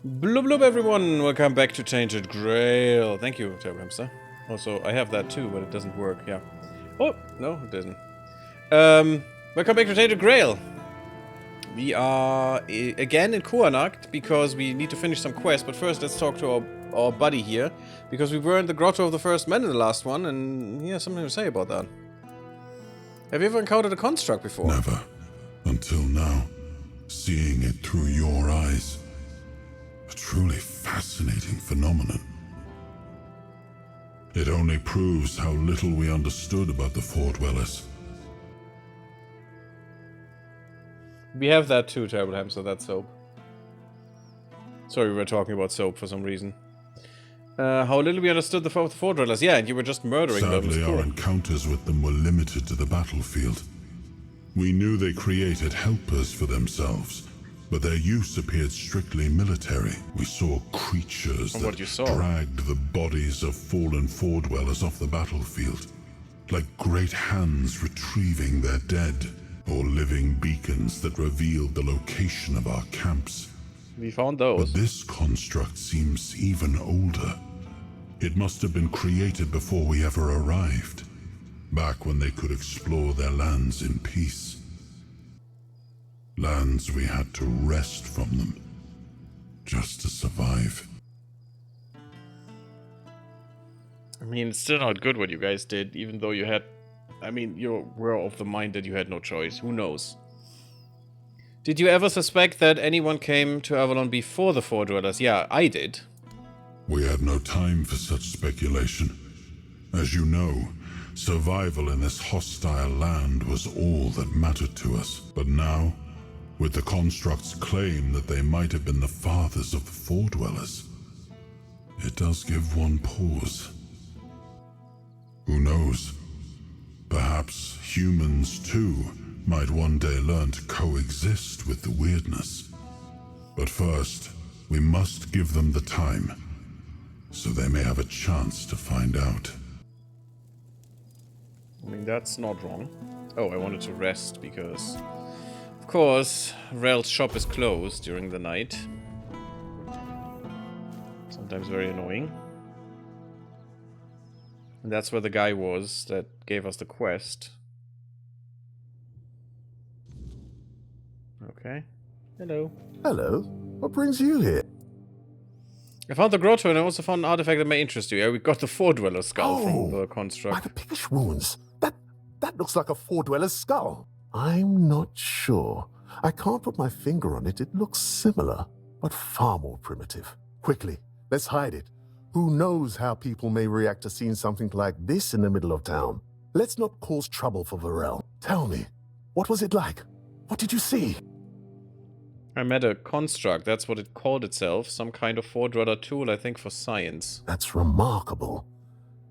Blub blub everyone, welcome back to Tainted Grail. Thank you, Terrible Hamster. Also, I have that too, but it doesn't work, yeah. Oh, no, it doesn't. Welcome back to Tainted Grail. We are again in Kuanacht because we need to finish some quests, but first let's talk to our buddy here, because we were in the Grotto of the First Men in the last one, and he has something to say about that. Have you ever encountered a construct before? Never. Until now. Seeing it through your eyes. A truly fascinating phenomenon. It only proves how little we understood about the Four Dwellers. We have that too, Terrible Hamster, that soap. Sorry, we were talking about soap for some reason. How little we understood the Four Dwellers. Yeah, and you were just murdering them. Sadly, our encounters with them were limited to the battlefield. We knew they created helpers for themselves, but their use appeared strictly military. We saw creatures that dragged the bodies of fallen Four Dwellers off the battlefield, like great hands retrieving their dead, or living beacons that revealed the location of our camps. We found those. But this construct seems even older. It must have been created before we ever arrived, back when they could explore their lands in peace. Lands we had to wrest from them, just to survive. I mean, it's still not good what you guys did, even though you had... I mean, you were of the mind that you had no choice. Who knows? Did you ever suspect that anyone came to Avalon before the Four Dwellers? Yeah, I did. We had no time for such speculation. As you know, survival in this hostile land was all that mattered to us. But now, with the construct's claim that they might have been the fathers of the Four Dwellers, it does give one pause. Who knows? Perhaps humans, too, might one day learn to coexist with the weirdness. But first, we must give them the time, so they may have a chance to find out. I mean, that's not wrong. Oh, I wanted to rest because... Of course, Rel's shop is closed during the night. Sometimes very annoying. And that's where the guy was that gave us the quest. Okay. Hello. Hello. What brings you here? I found the grotto and I also found an artifact that may interest you. Yeah, we got the Four Dweller skull from the construct. By the piggish wounds. That looks like a Four Dweller's skull. I'm not sure. I can't put my finger on it. It looks similar, but far more primitive. Quickly, let's hide it. Who knows how people may react to seeing something like this in the middle of town? Let's not cause trouble for Varel. Tell me, what was it like? What did you see? I met a construct, that's what it called itself. Some kind of Four Dweller tool, I think, for science. That's remarkable.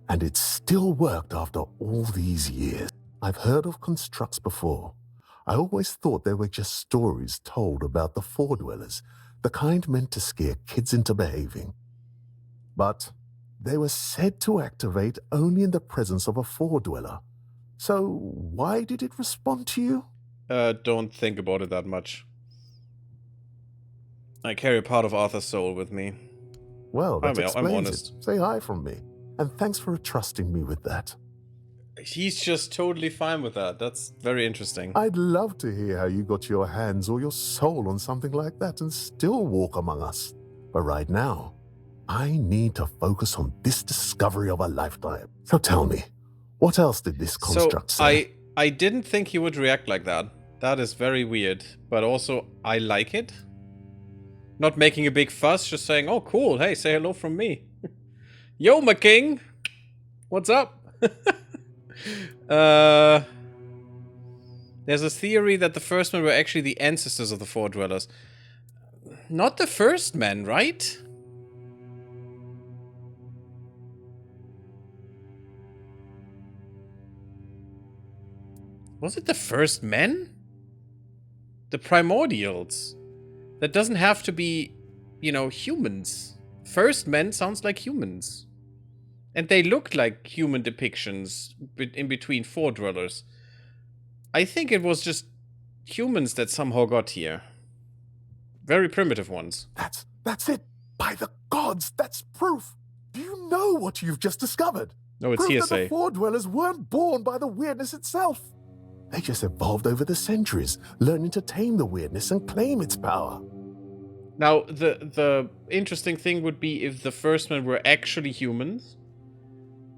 And it still worked after all these years. I've heard of constructs before. I always thought they were just stories told about the Four Dwellers, the kind meant to scare kids into behaving. But they were said to activate only in the presence of a Four Dweller. So why did it respond to you? Don't think about it that much. I carry a part of Arthur's soul with me. Well, that explains I'm honest. it. Say hi from me. And thanks for trusting me with that. He's just totally fine with that. That's very interesting. I'd love to hear how you got your hands or your soul on something like that and still walk among us. But right now, I need to focus on this discovery of a lifetime. So tell me, what else did this construct say? I didn't think he would react like that. That is very weird. But also, I like it. Not making a big fuss, just saying, oh cool, hey, say hello from me. Yo, my king! What's up? There's a theory that the first men were actually the ancestors of the Four Dwellers. Not the first men, right? Was it the first men? The primordials. That doesn't have to be, you know, humans. First men sounds like humans. And they look like human depictions in between Four Dwellers. I think it was just humans that somehow got here. Very primitive ones. That's it. By the gods, that's proof. Do you know what you've just discovered? No, it's Proof that the hearsay. Four Dwellers weren't born by the weirdness itself. They just evolved over the centuries, learning to tame the weirdness and claim its power. Now, the interesting thing would be if the first men were actually humans,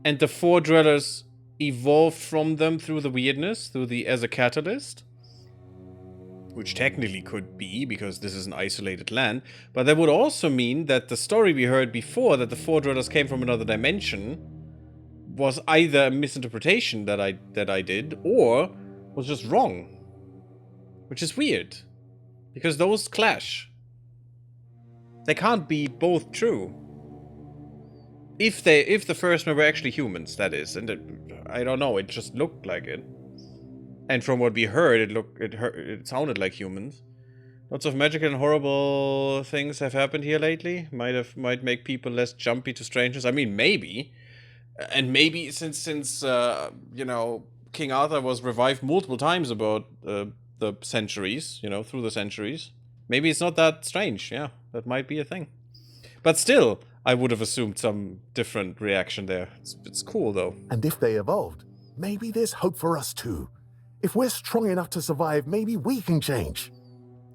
and the Four Dwellers evolved from them through the weirdness, as a catalyst. Which technically could be, because this is an isolated land. But that would also mean that the story we heard before, that the Four Dwellers came from another dimension, was either a misinterpretation that I did, or was just wrong. Which is weird. Because those clash. They can't be both true. If the first men were actually humans, that is. And I don't know, it just looked like it. And from what we heard, it sounded like humans. Lots of magical and horrible things have happened here lately. Might make people less jumpy to strangers. I mean, maybe. And maybe since you know, King Arthur was revived multiple times about the centuries, you know, through the centuries. Maybe it's not that strange. Yeah, that might be a thing. But still, I would have assumed some different reaction there. It's cool though. And if they evolved, maybe there's hope for us too. If we're strong enough to survive, maybe we can change.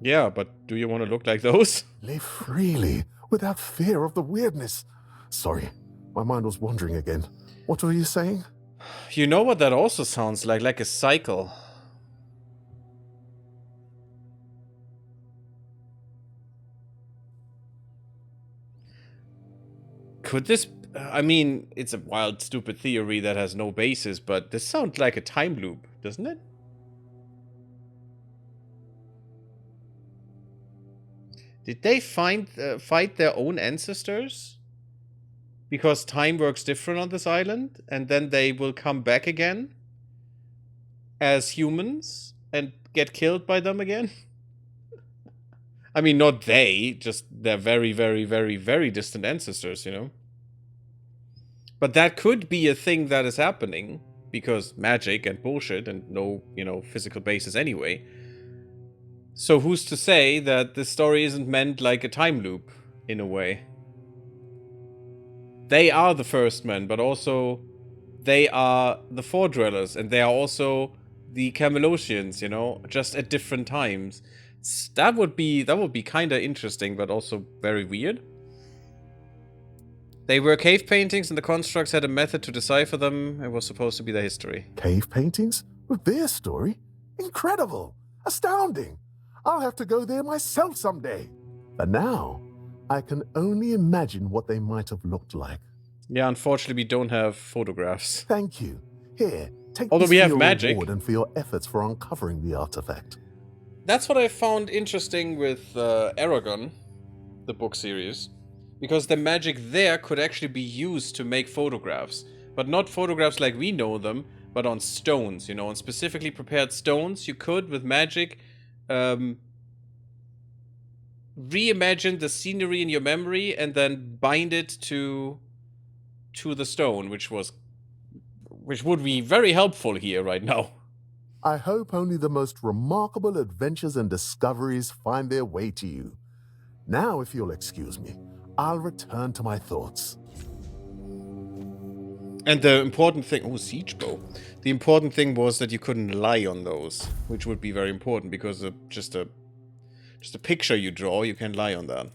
Yeah, but do you want to look like those? Live freely, without fear of the weirdness. Sorry, my mind was wandering again. What were you saying? You know what that also sounds like? Like a cycle. Could this... I mean, it's a wild, stupid theory that has no basis, but this sounds like a time loop, doesn't it? Did they fight their own ancestors? Because time works different on this island, and then they will come back again as humans and get killed by them again? I mean, not they, just their very, very, very, very distant ancestors, you know? But that could be a thing that is happening, because magic and bullshit and no, you know, physical basis anyway. So who's to say that this story isn't meant like a time loop, in a way? They are the first men, but also they are the Four Dwellers, and they are also the Camelosians, you know, just at different times. That would be kind of interesting, but also very weird. They were cave paintings, and the constructs had a method to decipher them. It was supposed to be their history. Cave paintings? With their story? Incredible! Astounding! I'll have to go there myself someday. But now, I can only imagine what they might have looked like. Yeah, unfortunately, we don't have photographs. Thank you. Here, take Although this we for have your magic. reward and for your efforts for uncovering the artifact. That's what I found interesting with Aragon, the book series. Because the magic there could actually be used to make photographs. But not photographs like we know them, but on stones, you know, on specifically prepared stones. You could, with magic, reimagine the scenery in your memory and then bind it to the stone, which would be very helpful here right now. I hope only the most remarkable adventures and discoveries find their way to you. Now, if you'll excuse me, I'll return to my thoughts. And the important thing... Oh, siege bow. The important thing was that you couldn't lie on those, which would be very important, because just a picture you draw, you can lie on that.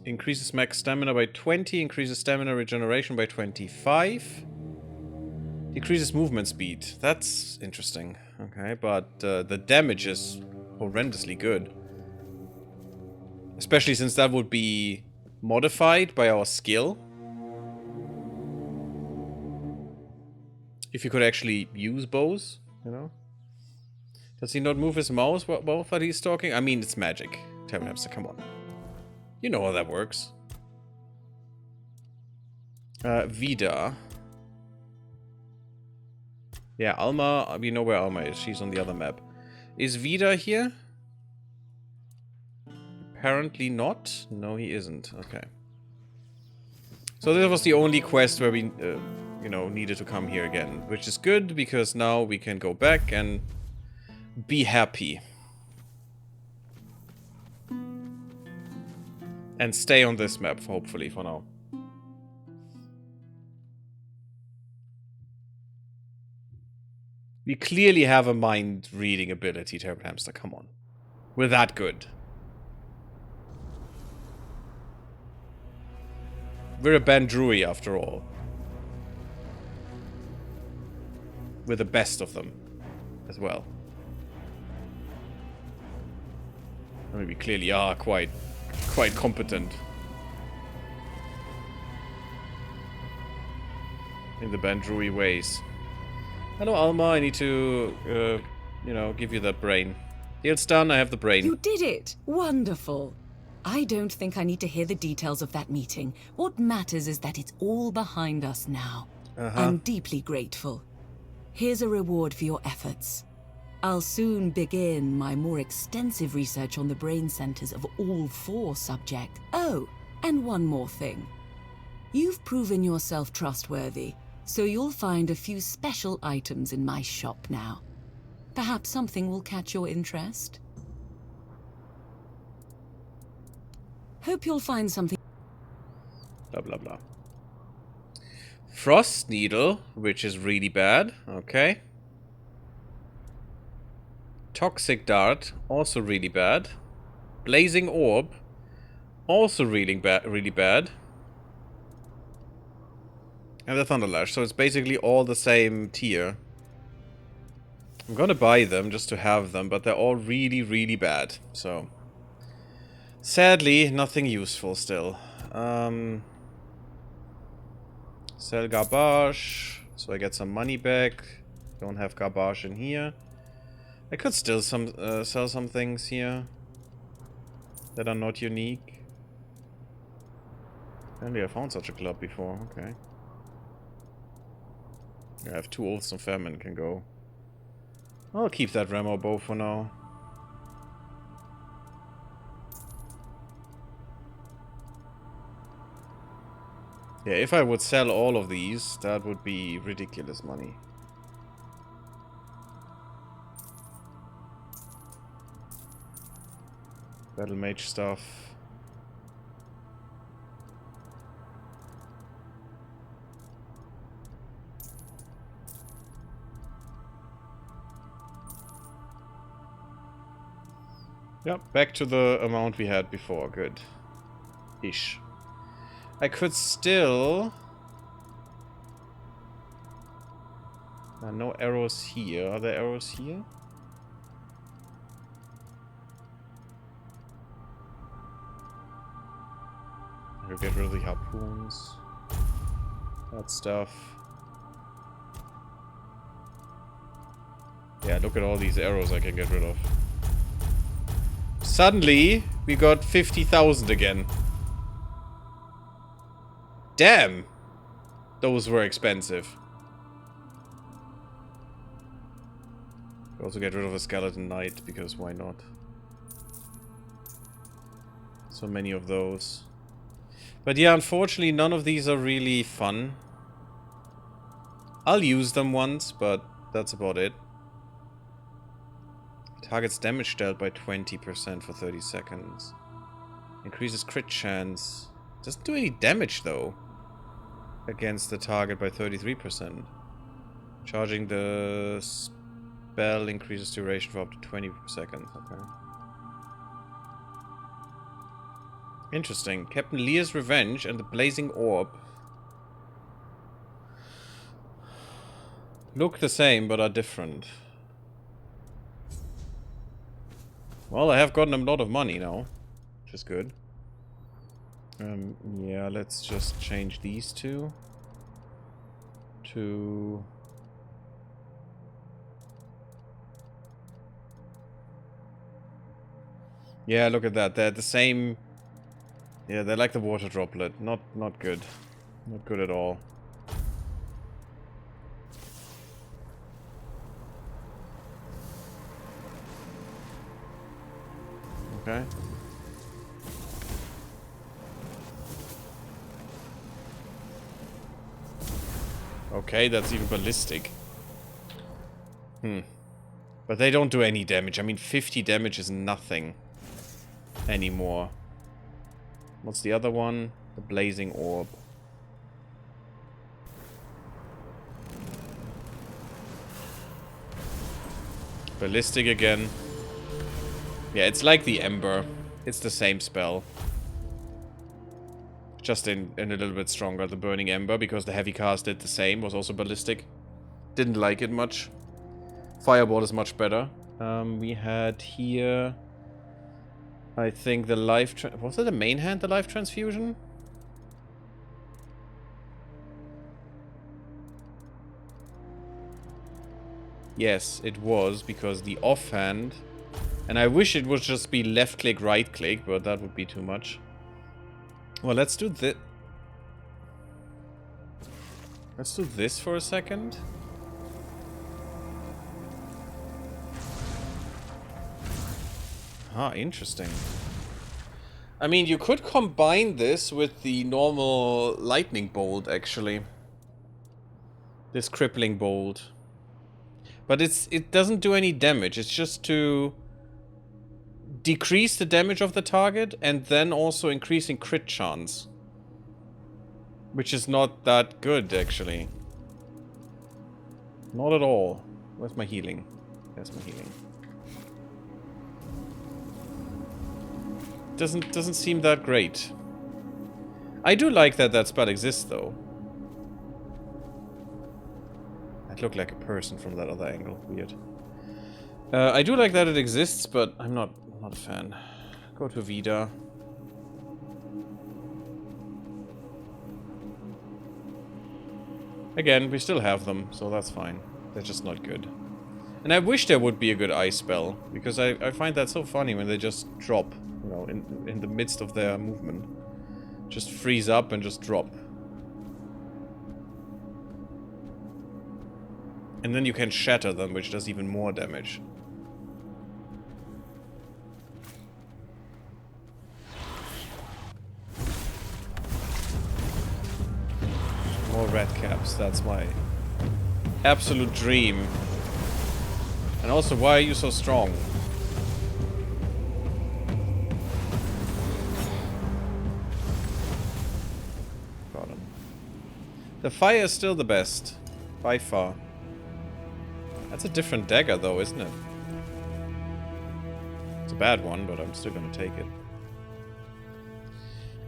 Increases max stamina by 20, increases stamina regeneration by 25. Decreases movement speed. That's interesting. Okay, but the damage is horrendously good. Especially since that would be modified by our skill. If you could actually use bows, you know? Does he not move his mouse while he's talking? I mean, it's magic. Tavern Hamster, come on. You know how that works. Vida. Yeah, Alma, we know where Alma is. She's on the other map. Is Vida here? Apparently not. No, he isn't. Okay. So this was the only quest where we, you know, needed to come here again. Which is good, because now we can go back and be happy. And stay on this map, hopefully, for now. We clearly have a mind-reading ability, Terrible Hamster. Come on. We're that good. We're a Bandrui, after all. We're the best of them, as well. I mean, we clearly are quite competent. In the Bandrui ways. Hello, Alma. I need to, you know, give you that brain. Deal's done. I have the brain. You did it! Wonderful. I don't think I need to hear the details of that meeting. What matters is that it's all behind us now. I'm deeply grateful. Here's a reward for your efforts. I'll soon begin my more extensive research on the brain centers of all 4 subjects. Oh, and one more thing. You've proven yourself trustworthy, so you'll find a few special items in my shop now. Perhaps something will catch your interest? Hope you'll find something. Blah, blah, blah. Frost Needle, which is really bad. Okay. Toxic Dart, also really bad. Blazing Orb, also really bad. And the Thunderlash, so it's basically all the same tier. I'm gonna buy them just to have them, but they're all really, really bad. So, sadly, nothing useful still. Sell garbage, so I get some money back. Don't have garbage in here. I could still sell some things here that are not unique. Apparently I found such a club before, okay. I have 2 Oaths of Famine can go. I'll keep that Remo bow for now. Yeah, if I would sell all of these, that would be ridiculous money. Battle Mage stuff. Yep, back to the amount we had before. Good. Ish. I could still... no arrows here. Are there arrows here? I could get rid of the harpoons. That stuff. Yeah, look at all these arrows I can get rid of. Suddenly, we got 50,000 again. Damn! Those were expensive. Also get rid of a Skeleton Knight, because why not? So many of those. But yeah, unfortunately, none of these are really fun. I'll use them once, but that's about it. Target's damage dealt by 20% for 30 seconds. Increases crit chance. Doesn't do any damage, though. Against the target by 33%. Charging the spell increases duration for up to 20 seconds. Okay. Interesting. Captain Lear's Revenge and the Blazing Orb look the same, but are different. Well, I have gotten a lot of money now, which is good. Yeah, let's just change these two to... Yeah, look at that. They're the same... Yeah, they're like the water droplet. Not good. Not good at all. Okay. Okay, that's even ballistic. But they don't do any damage. I mean, 50 damage is nothing anymore. What's the other one? The blazing orb. Ballistic again. Yeah, it's like the Ember. It's the same spell. Just in a little bit stronger, the Burning Ember, because the heavy cast did the same, was also ballistic. Didn't like it much. Fireball is much better. We had here, I think the life... Was it the main hand, the life transfusion? Yes, it was, because the offhand... And I wish it would just be left click, right click, but that would be too much. Well, let's do this. Let's do this for a second. Ah, interesting. I mean, you could combine this with the normal lightning bolt, actually. This crippling bolt. But it doesn't do any damage. It's just to decrease the damage of the target and then also increasing crit chance. Which is not that good, actually. Not at all. Where's my healing? There's my healing. Doesn't seem that great. I do like that that spell exists, though. I'd look like a person from that other angle. Weird. I do like that it exists, but I'm not a fan. Go to Vida. Again, we still have them, so that's fine. They're just not good. And I wish there would be a good ice spell, because I find that so funny when they just drop, you know, in the midst of their movement. Just freeze up and just drop. And then you can shatter them, which does even more damage. More red caps, that's my absolute dream. And also, why are you so strong? Got him. The fire is still the best, by far. That's a different dagger though, isn't it? It's a bad one, but I'm still gonna take it.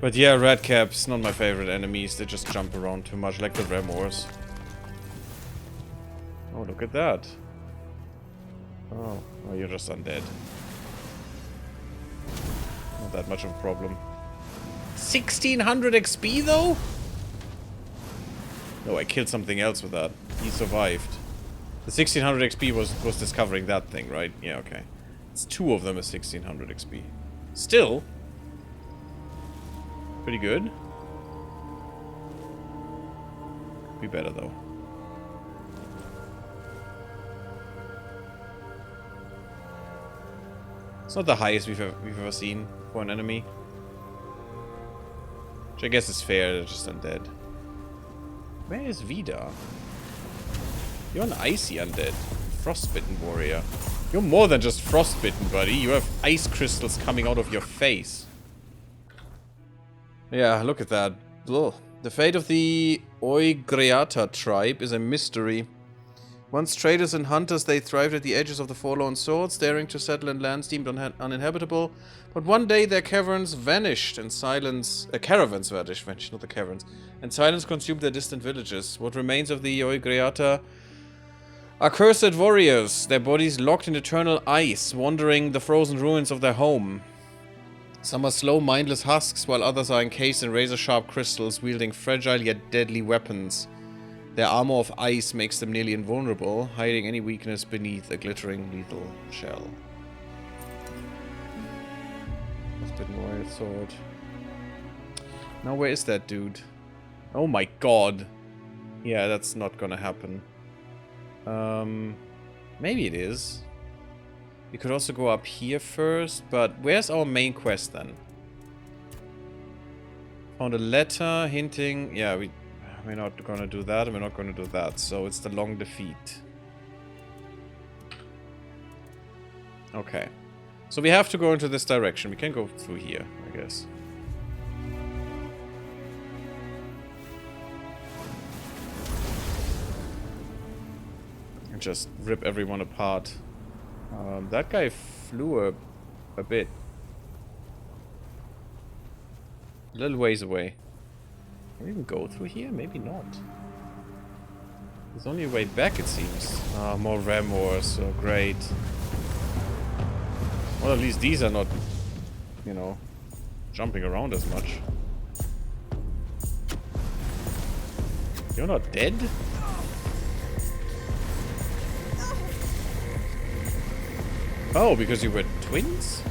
But yeah, Redcaps, not my favorite enemies. They just jump around too much, like the Remors. Oh, look at that. Oh, you're just undead. Not that much of a problem. 1600 XP though? No, I killed something else with that. He survived. The 1600 XP was discovering that thing, right? Yeah, okay. It's two of them at 1600 XP. Still... pretty good. Could be better though. It's not the highest we've ever seen for an enemy. Which I guess is fair, they're just undead. Where is Vida? You're an icy undead. Frostbitten warrior. You're more than just frostbitten, buddy. You have ice crystals coming out of your face. Yeah, look at that. Ugh. The fate of the Oigreata tribe is a mystery. Once traders and hunters, they thrived at the edges of the Forlorn Swords, daring to settle in lands deemed uninhabitable. But one day their caverns vanished, and silence... caravans vanished, not the caverns. And silence consumed their distant villages. What remains of the Oigreata are cursed warriors, their bodies locked in eternal ice, wandering the frozen ruins of their home. Some are slow, mindless husks, while others are encased in razor-sharp crystals, wielding fragile yet deadly weapons. Their armor of ice makes them nearly invulnerable, hiding any weakness beneath a glittering lethal shell. Frostbitten warrior sword. Now where is that dude? Oh my god. Yeah, that's not gonna happen. Maybe it is. We could also go up here first, but where's our main quest then? Found a letter hinting... Yeah, we're not gonna do that, and we're not gonna do that, so it's the long defeat. Okay. So we have to go into this direction. We can go through here, I guess. And just rip everyone apart. That guy flew a bit. A little ways away. Can we even go through here? Maybe not. There's only a way back, it seems. More ram wars. Oh, great. Well, at least these are not, you know, jumping around as much. You're not dead? Oh, because you were twins?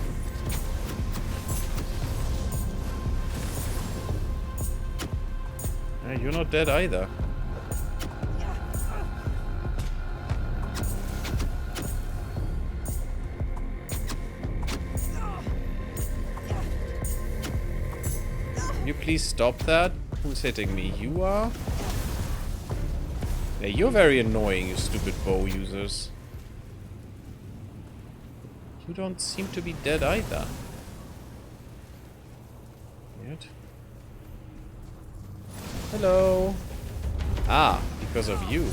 You're not dead either. Can you please stop that? Who's hitting me? You are? Yeah, you're very annoying, you stupid bow users. You don't seem to be dead either. Weird. Hello. Ah, because of you.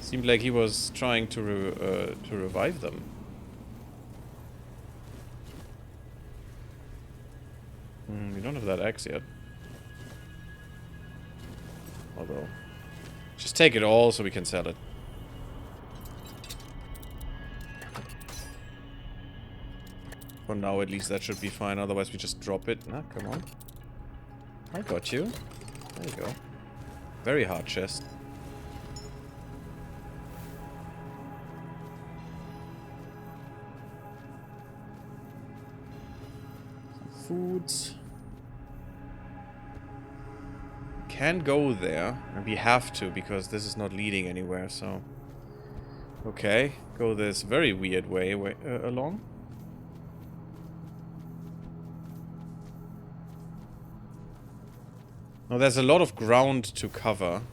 Seemed like he was trying to revive them. We don't have that axe yet. Although, just take it all so we can sell it. For now, at least, that should be fine. Otherwise, we just drop it. Ah, come on. I got you. There you go. Very hard chest. Some foods. Can go there. And we have to, because this is not leading anywhere, so... Okay. Go this very weird way along. Now there's a lot of ground to cover.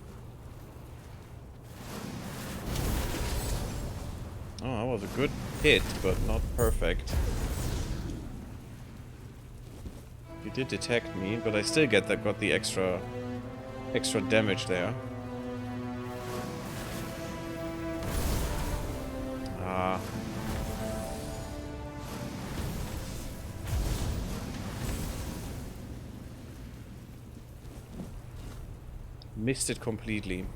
Oh, that was a good hit, but not perfect. You did detect me, but I still got the extra damage there. Ah. Missed it completely.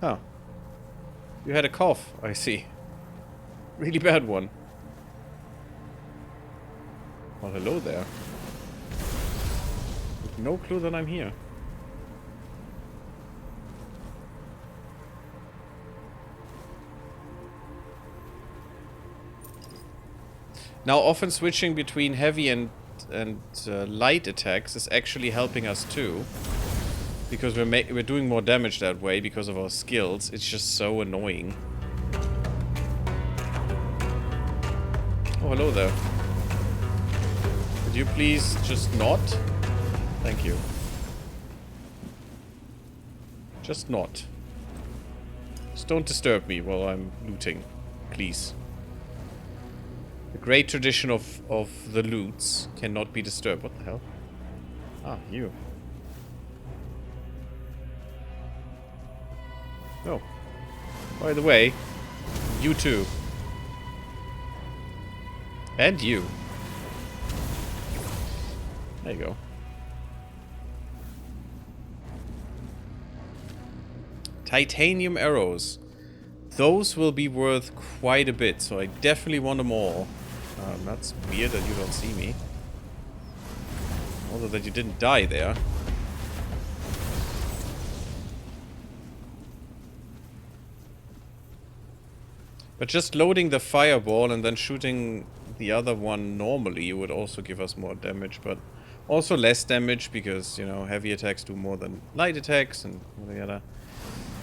Oh. You had a cough, I see. Really bad one. Well, hello there. No clue that I'm here. Now, often switching between heavy and light attacks is actually helping us too, because we're doing more damage that way because of our skills. It's just so annoying. Oh, hello there. Could you please just not? Thank you. Just not. Just don't disturb me while I'm looting, please. The great tradition of the loots cannot be disturbed. What the hell? Ah, you. Oh. By the way, you too. And you. There you go. Titanium arrows. Those will be worth quite a bit, so I definitely want them all. That's weird that you don't see me. Although that you didn't die there. But just loading the fireball and then shooting the other one normally would also give us more damage, but also less damage because, you know, heavy attacks do more than light attacks and yada yada.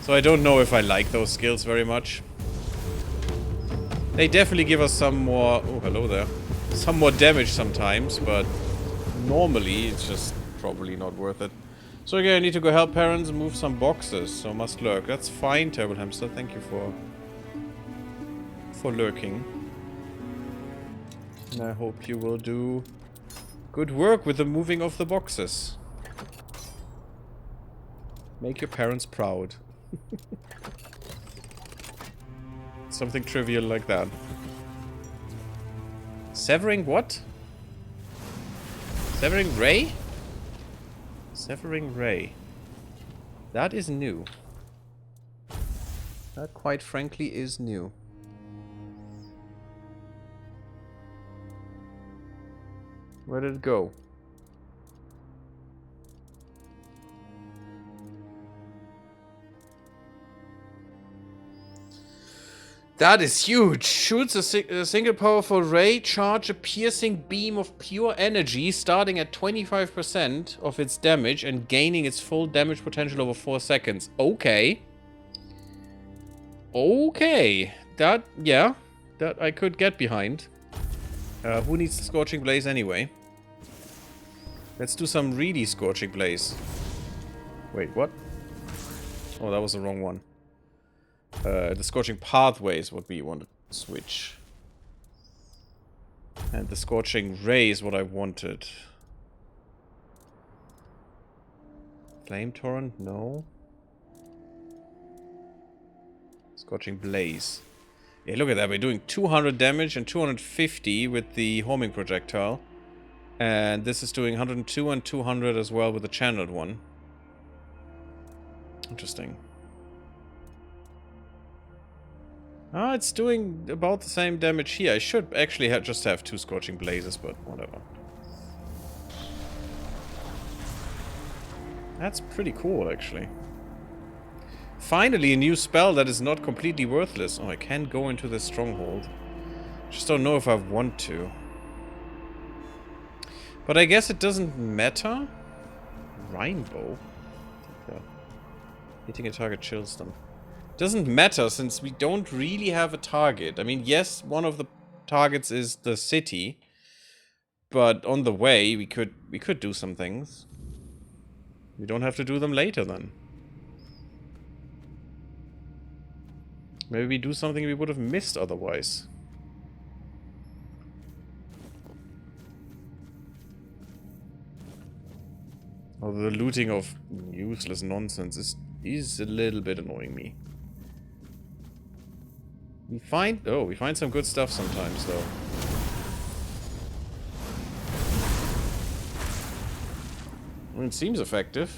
So I don't know if I like those skills very much. They definitely give us some more... Oh, hello there. Some more damage sometimes, but normally it's just probably not worth it. So again, I need to go help parents move some boxes, so must lurk. That's fine, Terrible Hamster. Thank you for for lurking. And I hope you will do good work with the moving of the boxes. Make your parents proud. Something trivial like that. Severing what? Severing ray? Severing ray. That is new. That, quite frankly, is new. Where did it go? That is huge! Shoots a single powerful ray, charge a piercing beam of pure energy, starting at 25% of its damage and gaining its full damage potential over 4 seconds. Okay. Okay. That, yeah. That I could get behind. Who needs the Scorching Blaze anyway? Let's do some really Scorching Blaze. Wait, what? Oh, that was the wrong one. The Scorching Pathway is what we want to switch. And the Scorching Ray is what I wanted. Flame Torrent? No. Scorching Blaze. Yeah, look at that. We're doing 200 damage and 250 with the homing projectile. And this is doing 102 and 200 as well with the channeled one. Interesting. Ah, it's doing about the same damage here. I should actually just have 2 Scorching Blazes, but whatever. That's pretty cool, actually. Finally, a new spell that is not completely worthless. Oh, I can go into this stronghold. Just don't know if I want to. But I guess it doesn't matter. Rainbow? Hitting a target chills them. Doesn't matter since we don't really have a target. I mean, yes, one of the targets is the city, but on the way we could do some things. We don't have to do them later then. Maybe we do something we would have missed otherwise. Although the looting of useless nonsense is a little bit annoying me. We find some good stuff sometimes though. I mean, it seems effective.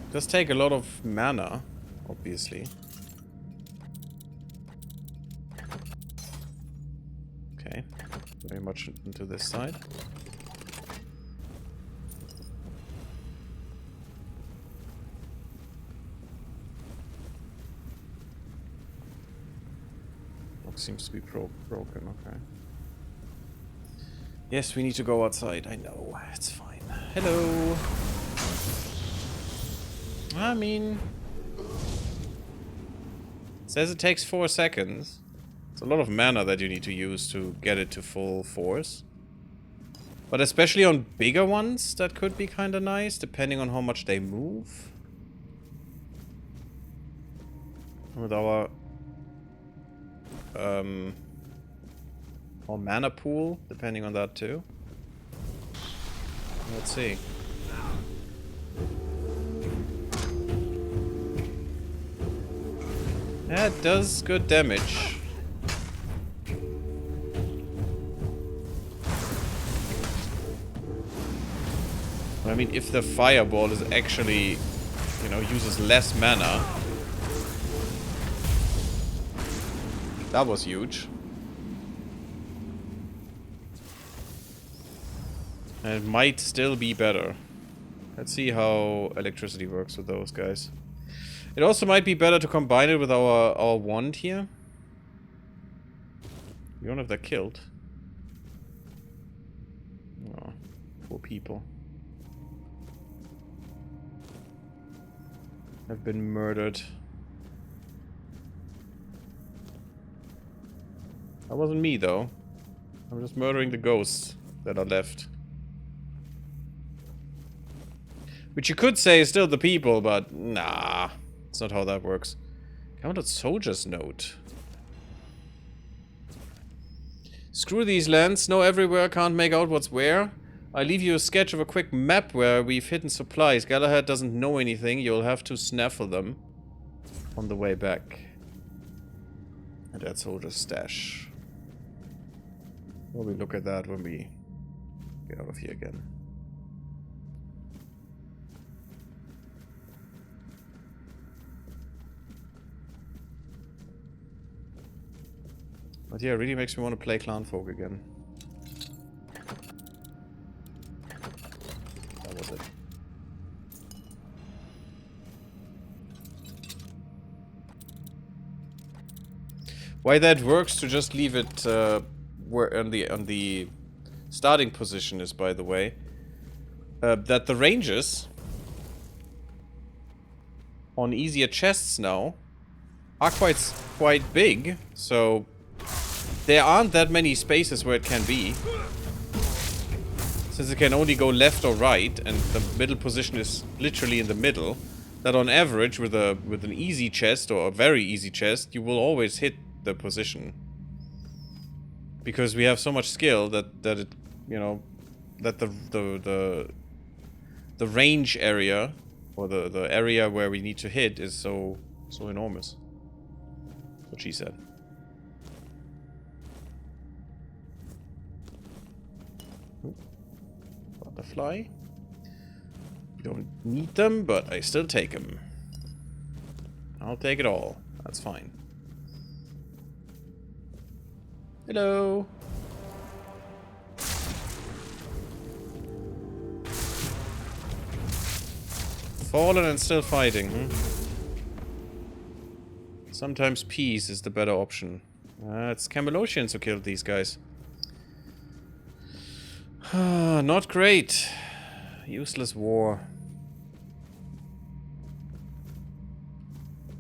It does take a lot of mana, obviously. Okay, very much into this side. Seems to be broken, okay. Yes, we need to go outside. I know, it's fine. Hello. I mean, it says it takes 4 seconds. It's a lot of mana that you need to use to get it to full force. But especially on bigger ones, that could be kind of nice, depending on how much they move. With our or mana pool, depending on that too. Let's see. Yeah, it does good damage. I mean, if the fireball is actually, you know, uses less mana. That was huge. And it might still be better. Let's see how electricity works with those guys. It also might be better to combine it with our wand here. We don't have that killed. Oh, poor people. Have been murdered. That wasn't me, though. I'm just murdering the ghosts that are left. Which you could say is still the people, but nah. That's not how that works. Counted soldiers note. Screw these lands. Snow everywhere. Can't make out what's where. I leave you a sketch of a quick map where we've hidden supplies. Galahad doesn't know anything. You'll have to snaffle them on the way back. And that soldier's stash. We'll look at that when we get out of here again. But yeah, it really makes me want to play Clanfolk again. That was it. Why that works to just leave it where on the starting position is, by the way, that the ranges on easier chests now are quite big, so there aren't that many spaces where it can be. Since it can only go left or right, and the middle position is literally in the middle, that on average, with an easy chest or a very easy chest, you will always hit the position. Because we have so much skill that it, you know, that the range area or the area where we need to hit is so enormous. That's what she said. Butterfly. We don't need them, but I still take them. I'll take it all. That's fine. Hello. Fallen and still fighting, Sometimes peace is the better option. It's Camelosians who killed these guys. Not great. Useless war.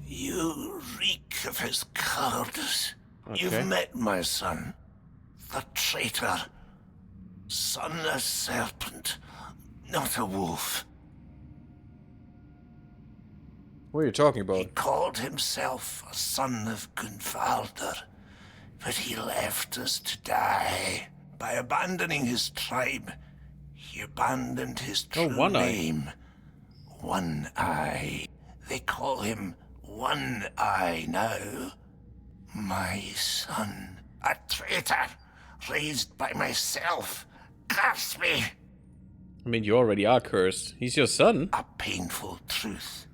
You reek of his cowardice. Okay. You've met my son, the traitor. Son of serpent, not a wolf. What are you talking He about? called himself a son of Gunvalder, but he left us to die. By abandoning his tribe, he abandoned his true One Eye. name. One Eye. They call him One Eye now. My son, a traitor, raised by myself. Curse me! I mean, you already are cursed. He's your son. A painful truth.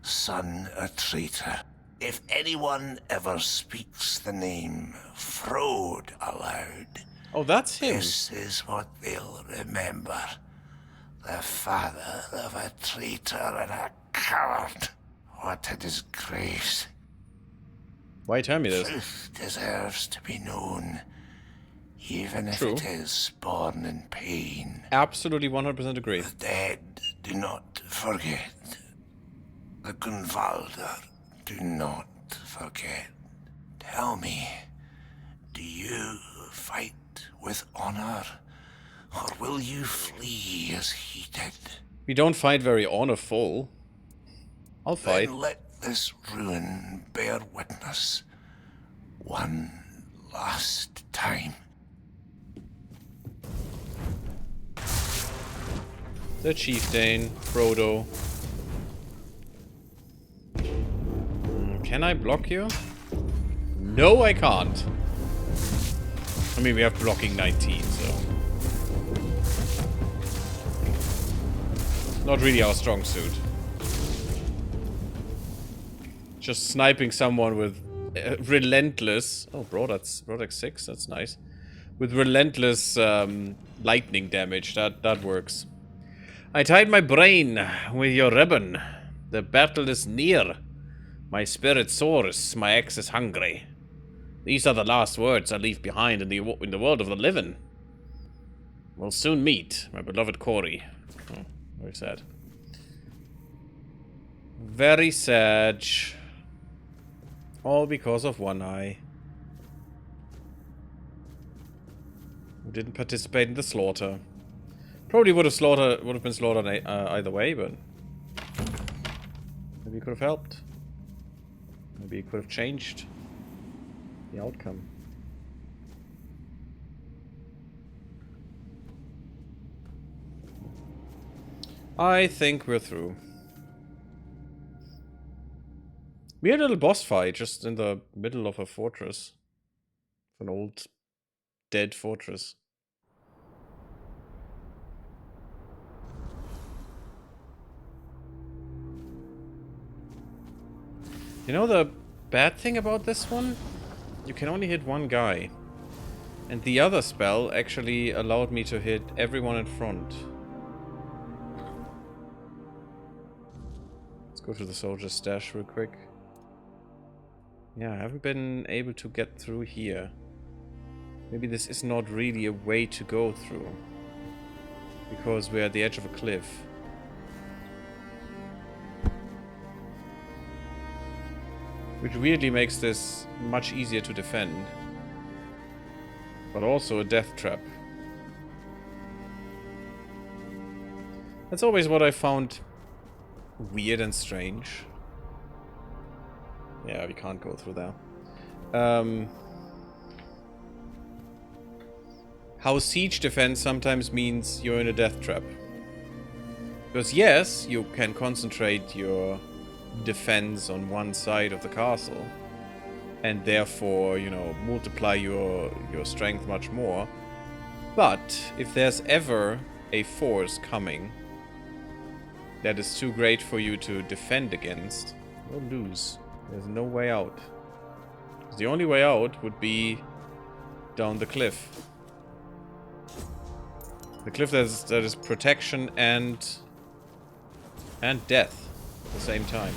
Son, a traitor. If anyone ever speaks the name Frode aloud, Oh, that's him. this is what they'll remember. The father of a traitor and a coward. What a disgrace. Why tell me this? Truth deserves to be known, even if True. it is born in pain. Absolutely 100% agree. The dead do not forget. The Gunvalder do not forget. Tell me, do you fight with honor, or will you flee as he did? We don't fight very honorful. I'll fight. Then let this ruin bear witness one last time. The Chieftain, Frodo. Can I block you? No, I can't. I mean, we have blocking 19, so... Not really our strong suit. Just sniping someone with relentless... Oh, bro, that's Brodex 6, that's nice. With relentless lightning damage, that works. I tied my brain with your ribbon. The battle is near. My spirit soars, my axe is hungry. These are the last words I leave behind in the world of the living. We'll soon meet, my beloved Corey. Oh, very sad. Very sad. All because of One Eye. Who didn't participate in the slaughter. Probably would have been slaughtered either way, but maybe it could have helped. Maybe it could have changed the outcome. I think we're through. Weird little boss fight just in the middle of a fortress. An old, dead fortress. You know the bad thing about this one? You can only hit one guy. And the other spell actually allowed me to hit everyone in front. Let's go to the soldier's stash real quick. Yeah, I haven't been able to get through here. Maybe this is not really a way to go through. Because we're at the edge of a cliff. Which weirdly makes this much easier to defend. But also a death trap. That's always what I found weird and strange. Yeah, we can't go through there. How siege defense sometimes means you're in a death trap. Because yes, you can concentrate your defense on one side of the castle. And therefore, you know, multiply your strength much more. But if there's ever a force coming that is too great for you to defend against, you'll lose. There's no way out. The only way out would be down the cliff. The cliff that is protection and death at the same time.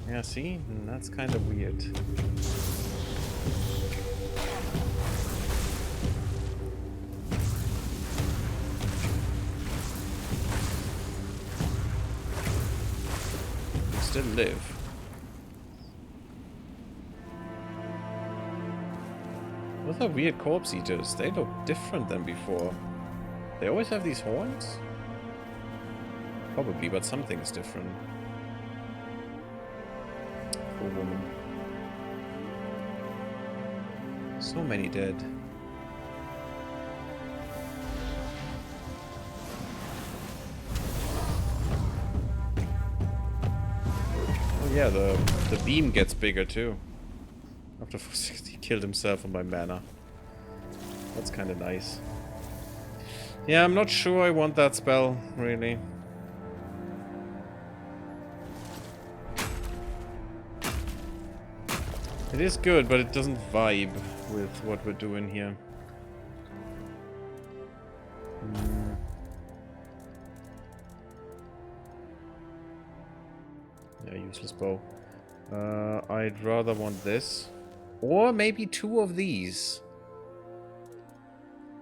Yeah, see? That's kind of weird. You still live. Those are weird corpse eaters. They look different than before. They always have these horns? Probably, but something's different. Poor woman. So many dead. Oh yeah, the beam gets bigger too. After 460 he killed himself on my mana. That's kind of nice. Yeah, I'm not sure I want that spell, really. It is good, but it doesn't vibe with what we're doing here. Yeah, useless bow. I'd rather want this. Or maybe two of these.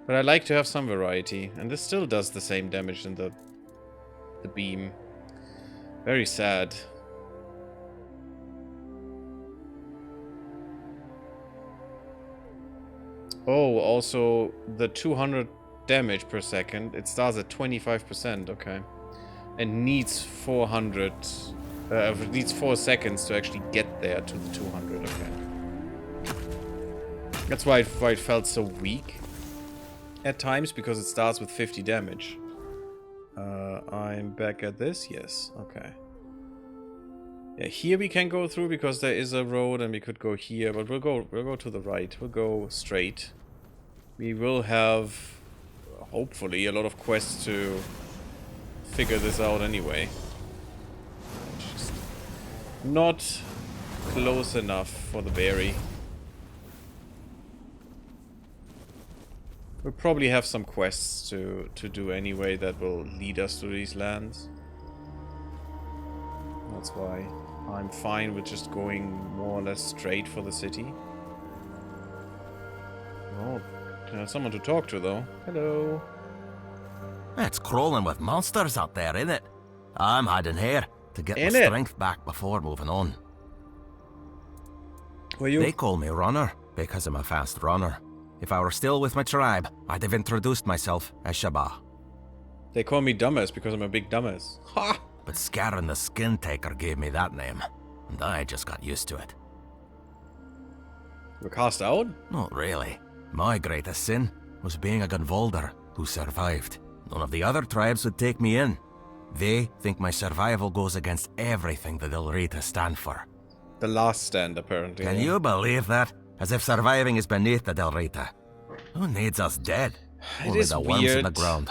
But I like to have some variety. And this still does the same damage in the beam. Very sad. Oh, also the 200 damage per second. It starts at 25%, okay. And needs 400... it needs 4 seconds to actually get there to the 200, okay. That's why it felt so weak at times, because it starts with 50 damage. I'm back at this? Yes, okay. Yeah, here we can go through because there is a road and we could go here, but we'll go to the right. We'll go straight. We will have, hopefully, a lot of quests to figure this out anyway. Just not close enough for the berry. We'll probably have some quests to do anyway that will lead us to these lands. That's why I'm fine with just going more or less straight for the city. Oh, someone to talk to though. Hello. It's crawling with monsters up there, isn't it? I'm heading here to get my strength back before moving on. Were you? They call me Runner because I'm a fast runner. If I were still with my tribe, I'd have introduced myself as Shabbat. They call me dumbass because I'm a big dumbass. Ha! But Scarron the Skin Taker gave me that name, and I just got used to it. We're cast out? Not really. My greatest sin was being a Gunvalder who survived. None of the other tribes would take me in. They think my survival goes against everything the Delrita stand for. The last stand, apparently. Can you believe that? As if surviving is beneath the Delrita. Who needs us dead? Only the worms in the ground.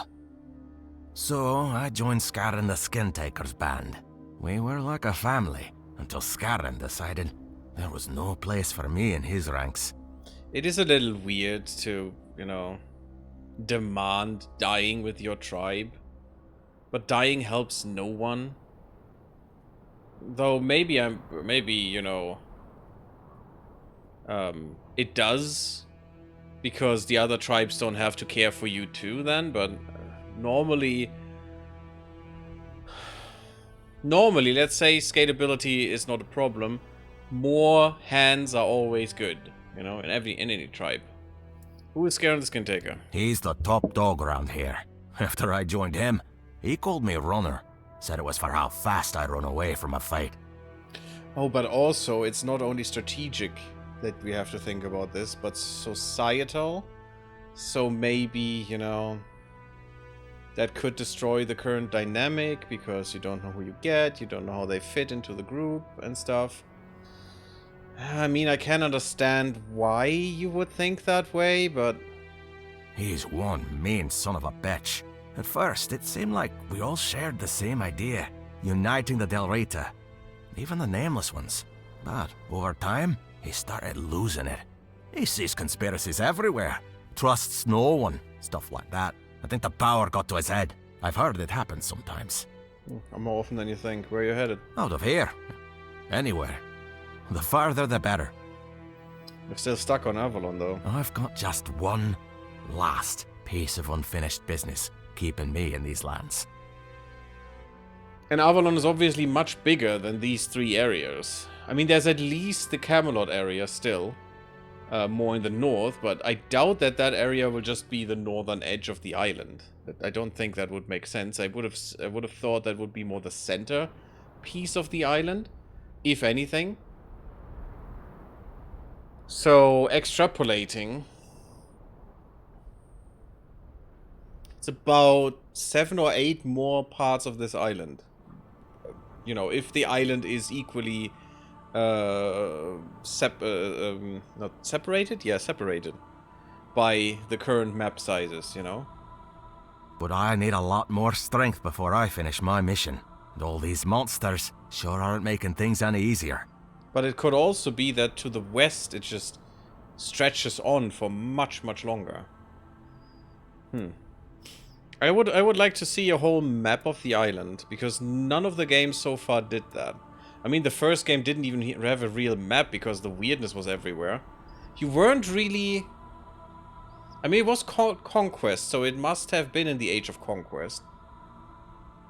So I joined Scarron the Skin Taker's band. We were like a family, until Scarron decided there was no place for me in his ranks. It is a little weird to, you know, demand dying with your tribe. But dying helps no one. Though maybe you know, it does, because the other tribes don't have to care for you too then, but normally, let's say scalability is not a problem. More hands are always good, you know, in any tribe. Who is Scarron the Skin Taker? He's the top dog around here. After I joined him, he called me runner. Said it was for how fast I run away from a fight. Oh, but also, it's not only strategic that we have to think about this, but societal. So maybe, you know, that could destroy the current dynamic, because you don't know who you get, you don't know how they fit into the group and stuff. I mean, I can understand why you would think that way, but... He's one mean son of a bitch. At first, it seemed like we all shared the same idea, uniting the Delrita, even the Nameless ones. But over time, he started losing it. He sees conspiracies everywhere, trusts no one, stuff like that. I think the power got to his head. I've heard it happen sometimes. More often than you think. Where are you headed? Out of here. Anywhere. The farther the better. You're still stuck on Avalon, though. I've got just one last piece of unfinished business keeping me in these lands. And Avalon is obviously much bigger than these three areas. I mean, there's at least the Camelot area still, more in the north, but I doubt that that area will just be the northern edge of the island. I don't think that would make sense. I would have thought that would be more the center piece of the island, if anything. So, extrapolating, it's about 7 or 8 more parts of this island. You know, if the island is equally not separated? Yeah, separated by the current map sizes, you know. But I need a lot more strength before I finish my mission. And all these monsters sure aren't making things any easier. But it could also be that to the west it just stretches on for much, much longer. I would like to see a whole map of the island, because none of the games so far did that. I mean, the first game didn't even have a real map because the weirdness was everywhere. You weren't really... I mean, it was called Conquest, so it must have been in the Age of Conquest.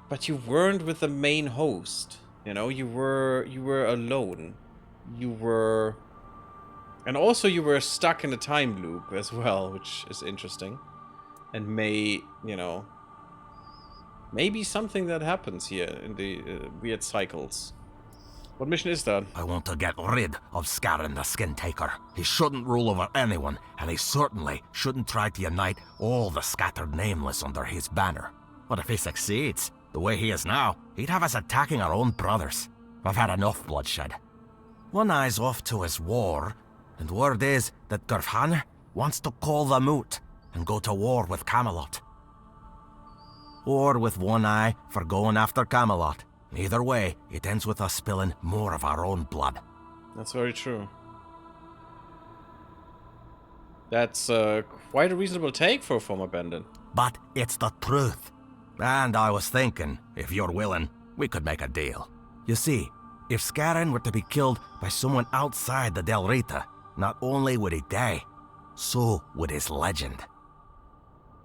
But you weren't with the main host. You know, you were alone. You were... And also you were stuck in a time loop as well, which is interesting. And may, you know... Maybe something that happens here in the weird cycles. What mission is that? I want to get rid of Scarron the Skin Taker. He shouldn't rule over anyone, and he certainly shouldn't try to unite all the scattered Nameless under his banner. But if he succeeds, the way he is now, he'd have us attacking our own brothers. I've had enough bloodshed. One Eye's off to his war, and word is that Gurfhan wants to call the moot and go to war with Camelot. Or with One Eye for going after Camelot. Either way, it ends with us spilling more of our own blood. That's very true. That's quite a reasonable take for a former bandit. But it's the truth. And I was thinking, if you're willing, we could make a deal. You see, if Scarron were to be killed by someone outside the Delrita, not only would he die, so would his legend.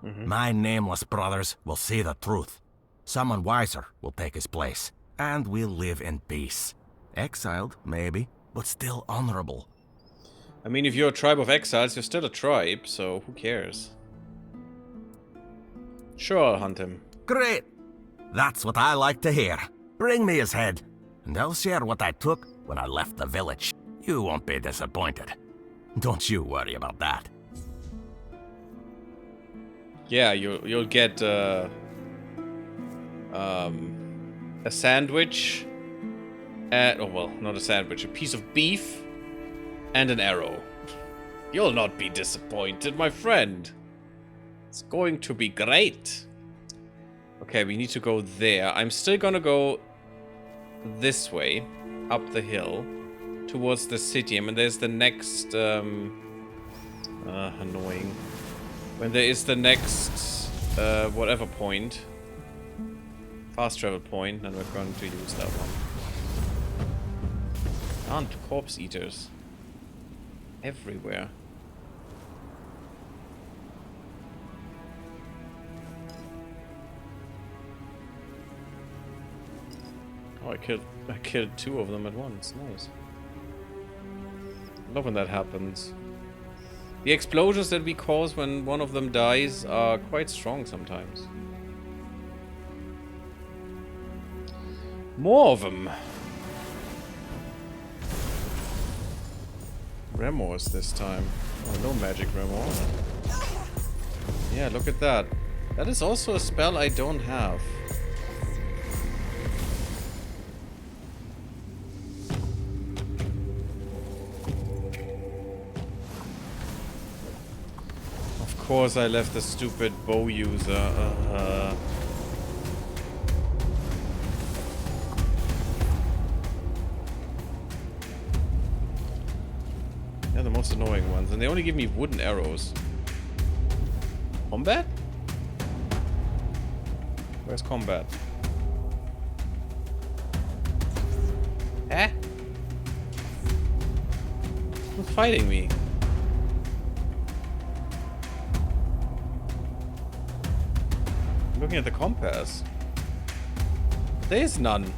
My Nameless brothers will see the truth. Someone wiser will take his place, and we'll live in peace. Exiled, maybe, but still honorable. I mean, if you're a tribe of exiles, you're still a tribe, so who cares? Sure, I'll hunt him. Great! That's what I like to hear. Bring me his head, and I'll share what I took when I left the village. You won't be disappointed. Don't you worry about that. Yeah, you'll get a sandwich. Oh well, not a sandwich, a piece of beef and an arrow. You'll not be disappointed, my friend. It's going to be great. Okay, we need to go there. I'm still gonna go this way, up the hill, towards the city. I mean, there's the next, annoying. When there is the next, whatever point, fast travel point, then we're going to use that one. Aren't corpse eaters everywhere? Oh, I killed two of them at once. Nice. Love when that happens. The explosions that we cause when one of them dies are quite strong sometimes. More of them. Remorse this time. Oh, no magic remorse. Yeah, look at that. That is also a spell I don't have. Of course I left the stupid bow user. They're the most annoying ones, and they only give me wooden arrows. Combat? Where's combat? Eh? Who's fighting me? I'm looking at the compass. There's none.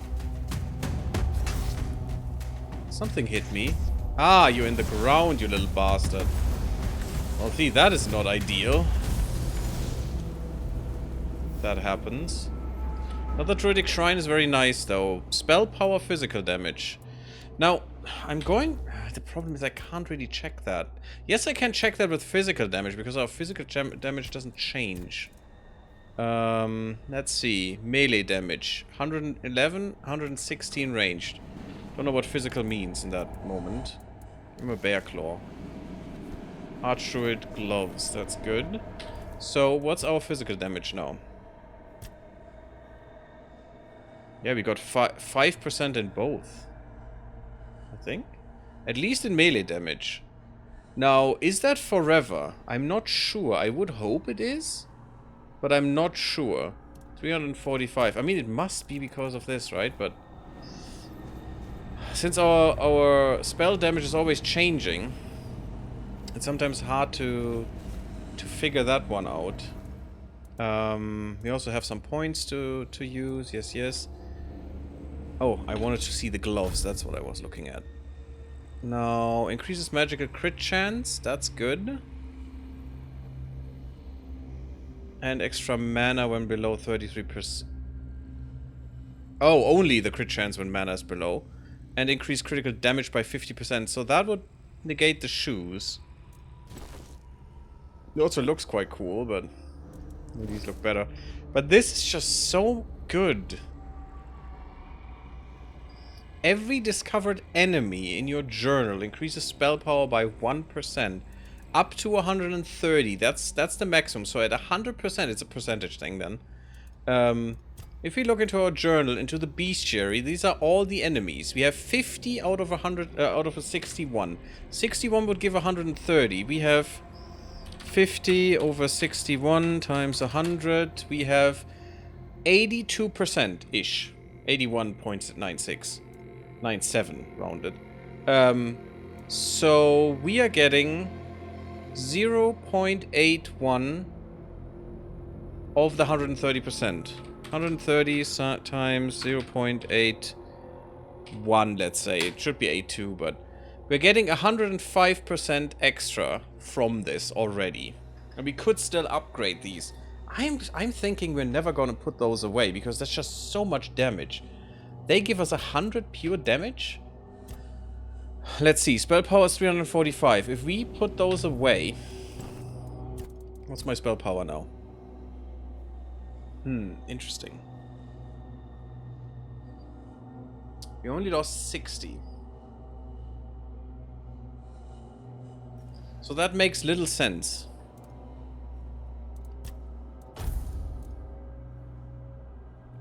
Something hit me. Ah, you're in the ground, you little bastard. Well, see, that is not ideal. That happens. Another druidic shrine is very nice, though. Spell power, physical damage. Now, I'm going... The problem is I can't really check that. Yes, I can check that with physical damage, because our physical damage doesn't change. Let's see. Melee damage. 111, 116 ranged. Don't know what physical means in that moment. I'm a bear claw. Archdruid gloves. That's good. So, what's our physical damage now? Yeah, we got 5% in both. I think. At least in melee damage. Now, is that forever? I'm not sure. I would hope it is. But I'm not sure. 345. I mean, it must be because of this, right? But since our spell damage is always changing, it's sometimes hard to figure that one out. We also have some points to use. Yes, yes. Oh, I wanted to see the gloves. That's what I was looking at. Now, increases magical crit chance. That's good. And extra mana when below 33%. Oh, only the crit chance when mana is below. And increase critical damage by 50%. So that would negate the shoes. It also looks quite cool, but these look better. But this is just so good. Every discovered enemy in your journal increases spell power by 1%. Up to 130. That's the maximum. So at 100%, it's a percentage thing then. If we look into our journal, into the bestiary, these are all the enemies. We have 50 out of 100, out of a 61. 61 would give 130. We have 50 over 61 times 100. We have 82%-ish. 81.96. 97 rounded. So we are getting 0.81 of the 130%. 130 times 0.81, let's say. It should be 82, but We're getting 105% extra from this already. And we could still upgrade these. I'm thinking we're never gonna put those away because that's just so much damage. They give us 100 pure damage? Let's see, spell power is 345. If we put those away... What's my spell power now? Interesting. We only lost 60. So that makes little sense.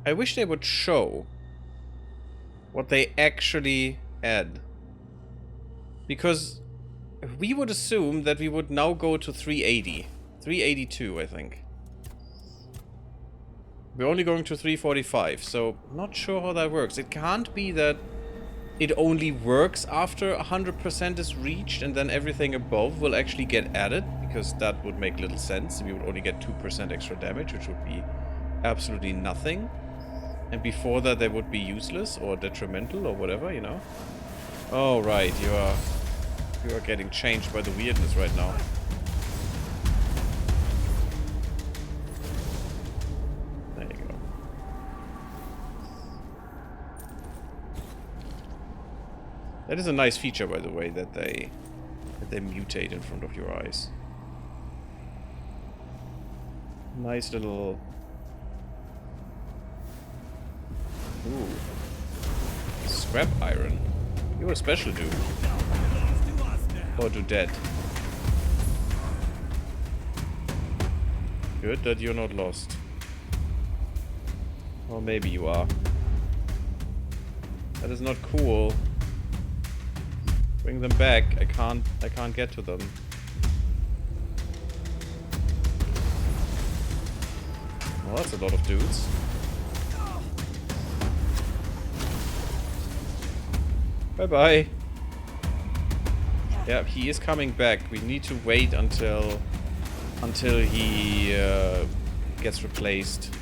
I wish they would show what they actually add. Because we would assume that we would now go to 380. 382, I think. We're only going to 345, so not sure how that works. It can't be that it only works after 100% is reached and then everything above will actually get added, because that would make little sense. We would only get 2% extra damage, which would be absolutely nothing. And before that they would be useless or detrimental or whatever, you know. Oh right, you are getting changed by the weirdness right now. There you go. That is a nice feature, by the way, that they mutate in front of your eyes. Nice little... Ooh. Scrap iron. You're a special dude. Or to dead. Good that you're not lost. Or maybe you are. That is not cool. Bring them back. I can't get to them. Well, that's a lot of dudes. Bye-bye. Yeah, he is coming back. We need to wait until he gets replaced.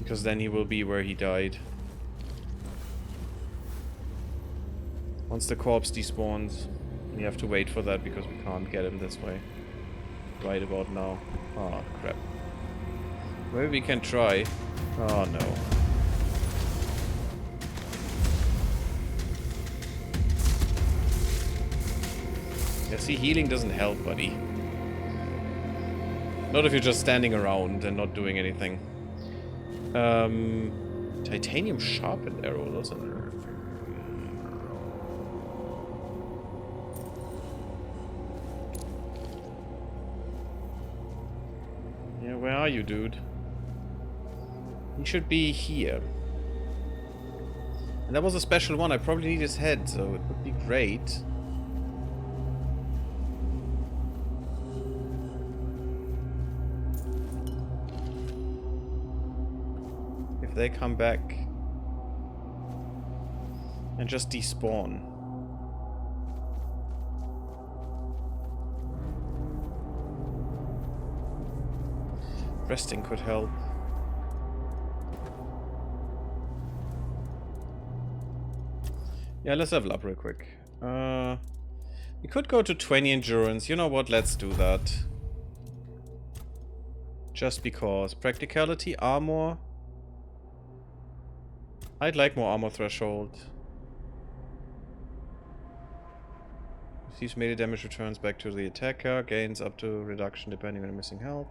Because then he will be where he died. Once the corpse despawns, we have to wait for that because we can't get him this way. Right about now. Oh, crap. Maybe we can try. Oh, no. Yeah, see, healing doesn't help, buddy. Not if you're just standing around and not doing anything. Titanium sharpened arrow, those are... Yeah, where are you, dude? He should be here. And that was a special one. I probably need his head, so it would be great. If they come back and just despawn. Resting could help. Yeah, let's level up real quick. We could go to 20 endurance. You know what? Let's do that. Just because. Practicality, armor. I'd like more armor threshold. Receives melee damage, returns back to the attacker. Gains up to reduction depending on the missing health.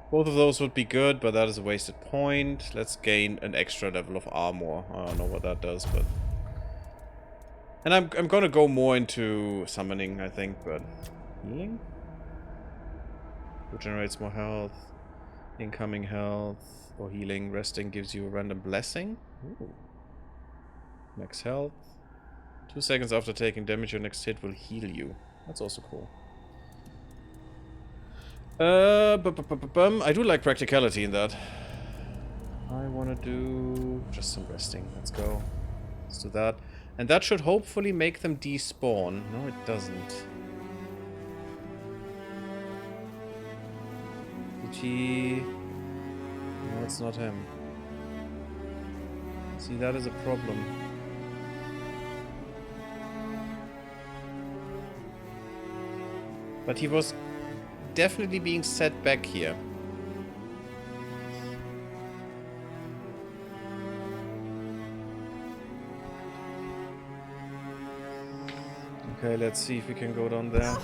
Both of those would be good, but that is a wasted point. Let's gain an extra level of armor. I don't know what that does, but... And I'm gonna go more into summoning, I think, but... Healing? Who generates more health? Incoming health. Or healing. Resting gives you a random blessing. Ooh. Max health. 2 seconds after taking damage, your next hit will heal you. That's also cool. I do like practicality in that. I want to do just some resting. Let's go. Let's do that. And that should hopefully make them despawn. No, it doesn't. GG. No, it's not him. See, that is a problem. But he was definitely being set back here. Okay, let's see if we can go down there.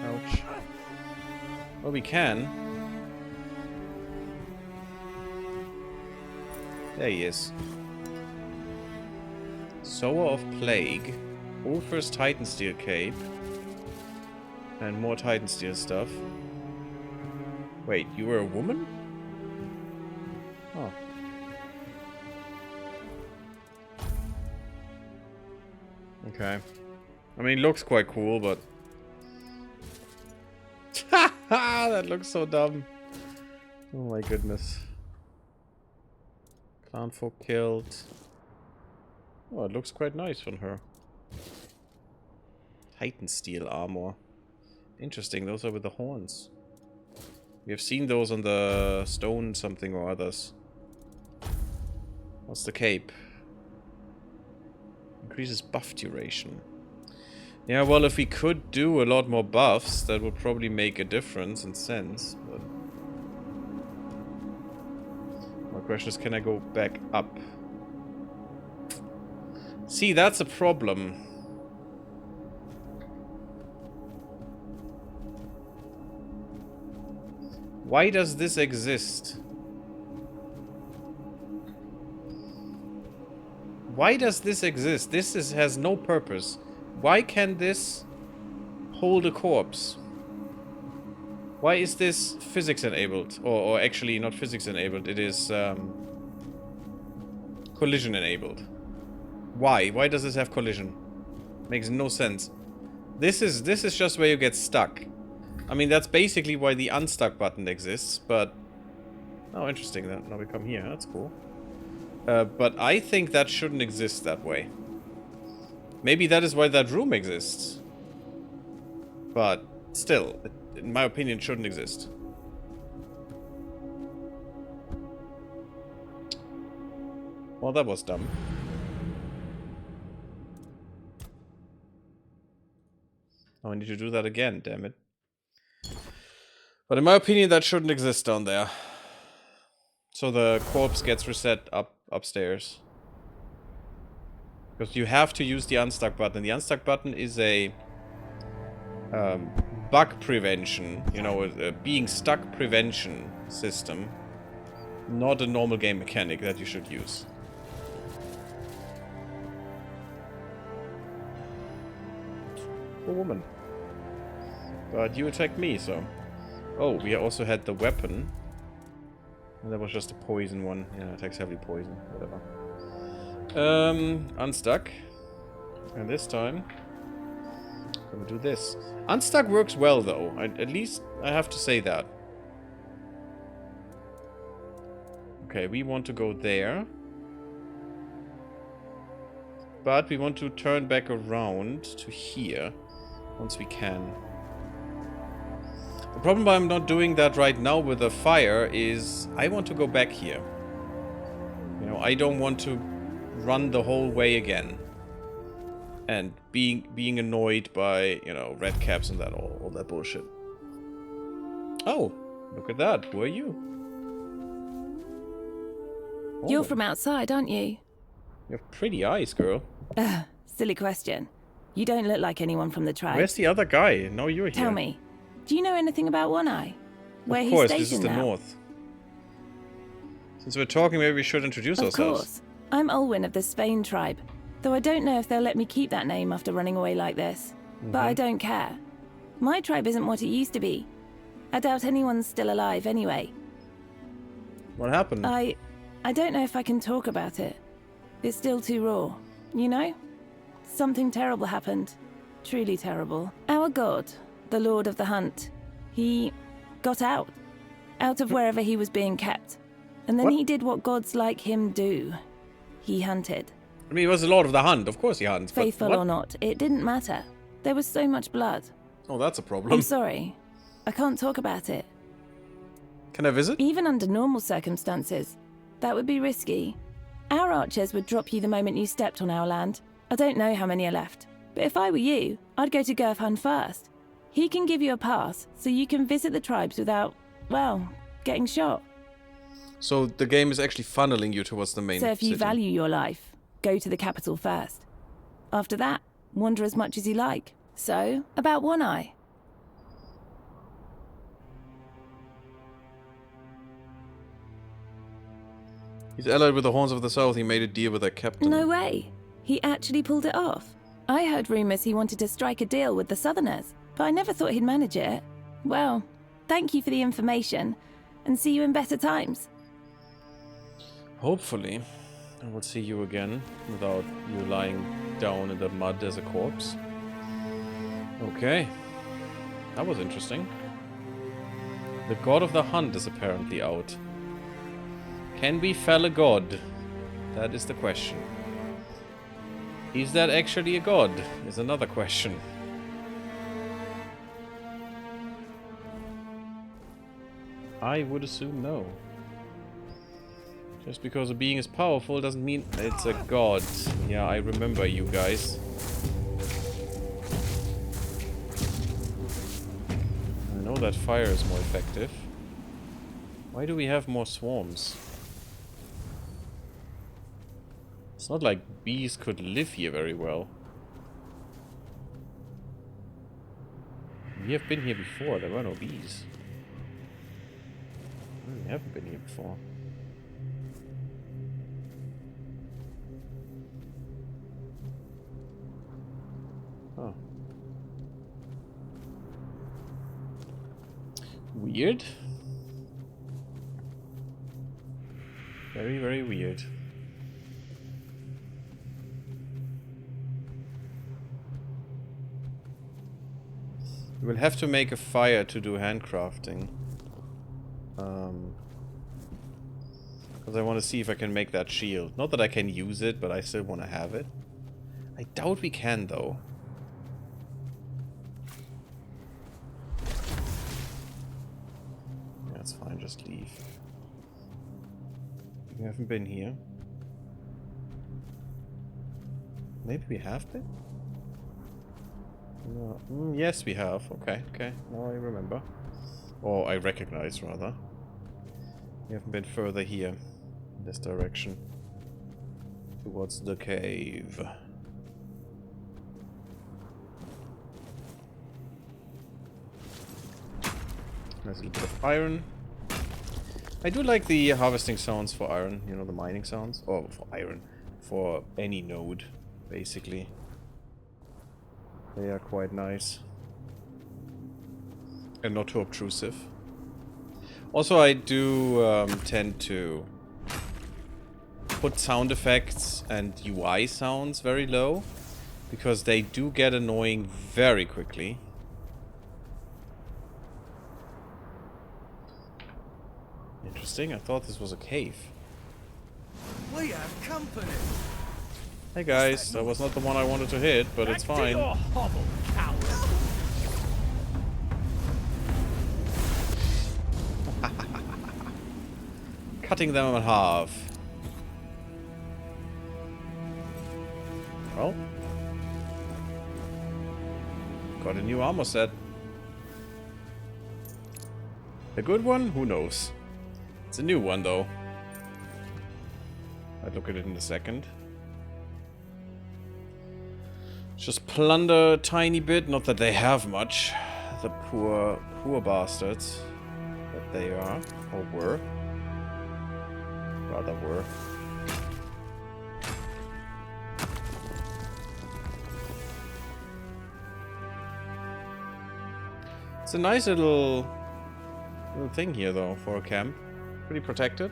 Ouch. Well, we can. There he is. Sower of Plague. Old First Titansteel Cape. And more Titansteel stuff. Wait, you were a woman? Oh. Okay. I mean, it looks quite cool, but... that looks so dumb. Oh my goodness. Clownfolk killed. Oh, it looks quite nice on her. Titansteel armor. Interesting, those are with the horns. We have seen those on the stone something or others. What's the cape? Increases buff duration. Yeah, well, if we could do a lot more buffs, that would probably make a difference in sense. But my question is, can I go back up? See, that's a problem. Why does this exist? Why does this exist? This has no purpose. Why can this hold a corpse? Why is this physics enabled? Or actually not physics enabled, it is collision enabled. Why? Why does this have collision? Makes no sense. This is just where you get stuck. I mean, that's basically why the unstuck button exists, but... Oh, interesting. Now we come here. That's cool. But I think that shouldn't exist that way. Maybe that is why that room exists. But still, in my opinion, it shouldn't exist. Well, that was dumb. Oh, I need to do that again, damn it. But in my opinion, that shouldn't exist down there. So the corpse gets reset upstairs. Because you have to use the unstuck button. The unstuck button is a bug prevention, you know, a being stuck prevention system. Not a normal game mechanic that you should use. A woman. But you attacked me, so... Oh, we also had the weapon. And that was just a poison one. Yeah, attacks heavily poison. Whatever. Unstuck. And this time... I'm gonna do this. Unstuck works well, though. At least I have to say that. Okay, we want to go there. But we want to turn back around to here. Once we can. The problem why I'm not doing that right now with the fire is I want to go back here. You know, I don't want to run the whole way again. And being annoyed by, you know, red caps and that all that bullshit. Oh, look at that. Who are you? Oh. You're from outside, aren't you? You have pretty eyes, girl. Silly question. You don't look like anyone from the tribe. Where's the other guy? No, you're here. Tell me, do you know anything about One Eye? Where of course, he's stationed this is the now? north. Since we're talking, maybe we should introduce ourselves. Of course. I'm Olwyn of the Spain tribe, though I don't know if they'll let me keep that name after running away like this. But I don't care. My tribe isn't what it used to be. I doubt anyone's still alive anyway. What happened? I don't know if I can talk about it. It's still too raw, you know? Something terrible happened. Truly terrible. Our god, the Lord of the Hunt, he got out of wherever he was being kept. And then he did what gods like him do. He hunted. I mean, he was the Lord of the Hunt. Of course he hunts. Faithful or not, it didn't matter. There was so much blood. Oh, that's a problem. I'm sorry. I can't talk about it. Can I visit? Even under normal circumstances, that would be risky. Our archers would drop you the moment you stepped on our land. I don't know how many are left, but if I were you, I'd go to Gurfhan first. He can give you a pass, so you can visit the tribes without, well, getting shot. So the game is actually funneling you towards the main So if you city. value your life, go to the capital first. After that, wander as much as you like. So, about One Eye. He's allied with the Horns of the South. He made a deal with their captain. No way. He actually pulled it off. I heard rumors he wanted to strike a deal with the Southerners, but I never thought he'd manage it. Well, thank you for the information, and see you in better times. Hopefully, I will see you again without you lying down in the mud as a corpse. Okay. That was interesting. The god of the hunt is apparently out. Can we fell a god? That is the question. Is that actually a god? Is another question. I would assume no. Just because a being is powerful doesn't mean it's a god. Yeah, I remember you guys. I know that fire is more effective. Why do we have more swarms? It's not like bees could live here very well. We have been here before, there were no bees. We haven't been here before. Oh. Weird. Very, very weird. We will have to make a fire to do handcrafting. Because I want to see if I can make that shield. Not that I can use it, but I still want to have it. I doubt we can, though. That's fine, just leave. We haven't been here. Maybe we have been? No. Yes, we have. Okay, okay. Now I remember. Or I recognize, rather. We haven't been further here. In this direction. Towards the cave. Nice little bit of iron. I do like the harvesting sounds for iron. You know, the mining sounds. Oh, for iron. For any node, basically. They are quite nice. And not too obtrusive. Also, I do tend to put sound effects and UI sounds very low. Because they do get annoying very quickly. Interesting, I thought this was a cave. We have company. Hey guys, that was not the one I wanted to hit, but it's fine. Hovel, coward. Cutting them in half. Well. Got a new armor set. A good one? Who knows? It's a new one though. I'll look at it in a second. Just plunder a tiny bit, not that they have much. The poor bastards that they are, or were. Rather were. It's a nice little thing here though, for a camp. Pretty protected.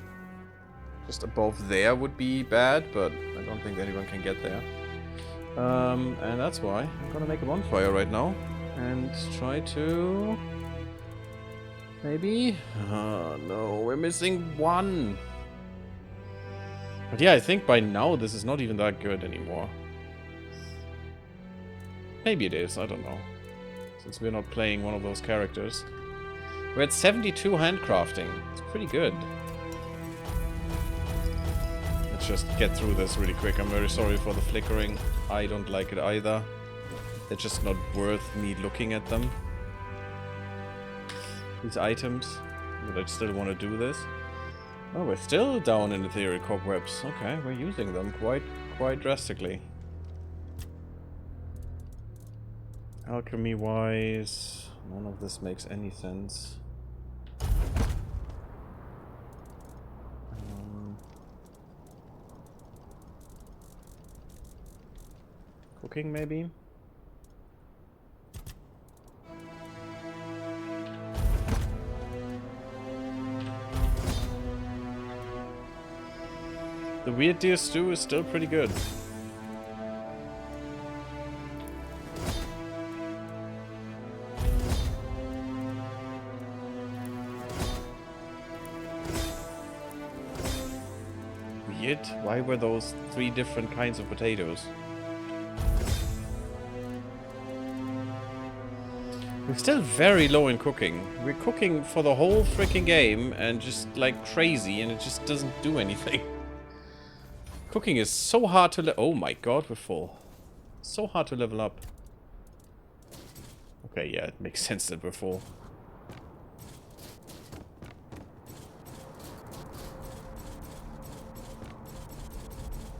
Just above there would be bad, but I don't think anyone can get there. And that's why I'm gonna make a bonfire right now and try to maybe. No, we're missing one. But yeah, I think by now this is not even that good anymore. Maybe it is, I don't know. Since we're not playing one of those characters. We're at 72 handcrafting. It's pretty good. Let's just get through this really quick. I'm very sorry for the flickering. I don't like it either. They're just not worth me looking at them. these items. But I still want to do this. Oh, we're still down in the theory cobwebs. Okay, we're using them quite drastically. Alchemy-wise, none of this makes any sense. Cooking, maybe? The weird deer stew is still pretty good. Weird? Why were those 3 different kinds of potatoes? We're still very low in cooking. We're cooking for the whole freaking game and just like crazy, and it just doesn't do anything. Cooking is so hard to oh my god, we're full. So hard to level up. Okay, yeah, it makes sense that we're full.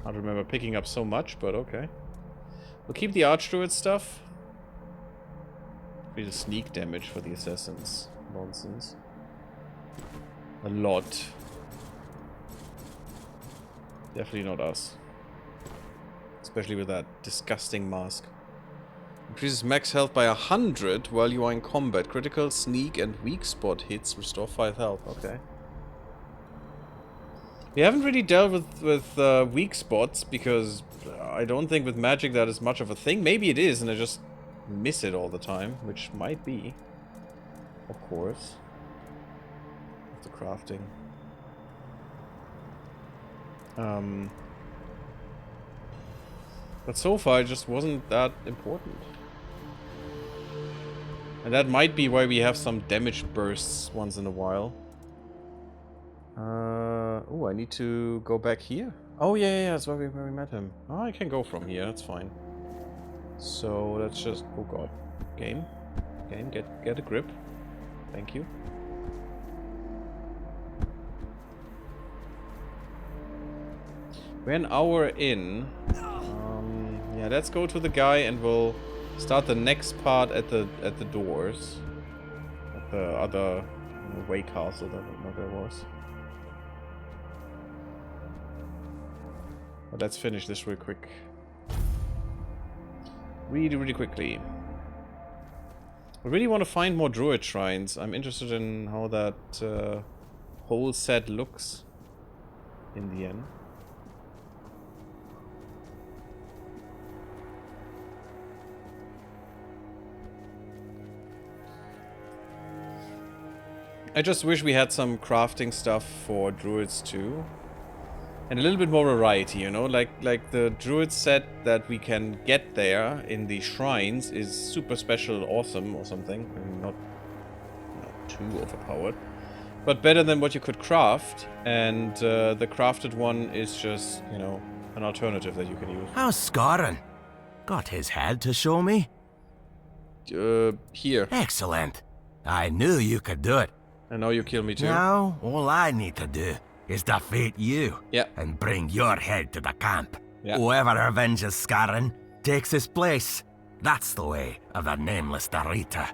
Can't remember picking up so much, but okay. We'll keep the Archdruid stuff. The sneak damage for the assassins. Nonsense. A lot. Definitely not us. Especially with that disgusting mask. Increases max health by 100 while you are in combat. Critical, sneak, and weak spot hits restore 5 health. Okay. We haven't really dealt with weak spots because I don't think with magic that is much of a thing. Maybe it is, and I just miss it all the time, which might be, of course, with the crafting. But so far it just wasn't that important, and that might be why we have some damage bursts once in a while. Oh, I need to go back here. Oh yeah, that's where we met him. Oh, I can go from here. That's fine. So let's just, oh god, game, get a grip, thank you. We're an hour in. Yeah, let's go to the guy and we'll start the next part at the doors, at the other way castle that there was. But let's finish this real quick. Really quickly. I really want to find more druid shrines. I'm interested in how that whole set looks in the end. I just wish we had some crafting stuff for druids too. And a little bit more variety, you know, like the druid set that we can get there in the shrines is super special, awesome or something. I mean, not too overpowered, but better than what you could craft. And the crafted one is just, you know, an alternative that you can use. How's Scarron? Got his head to show me? Here. Excellent. I knew you could do it. I know you kill me too. Now, all I need to do is defeat you. Yeah. And bring your head to the camp. Yeah. Whoever avenges Scarron takes his place. That's the way of the nameless Darita.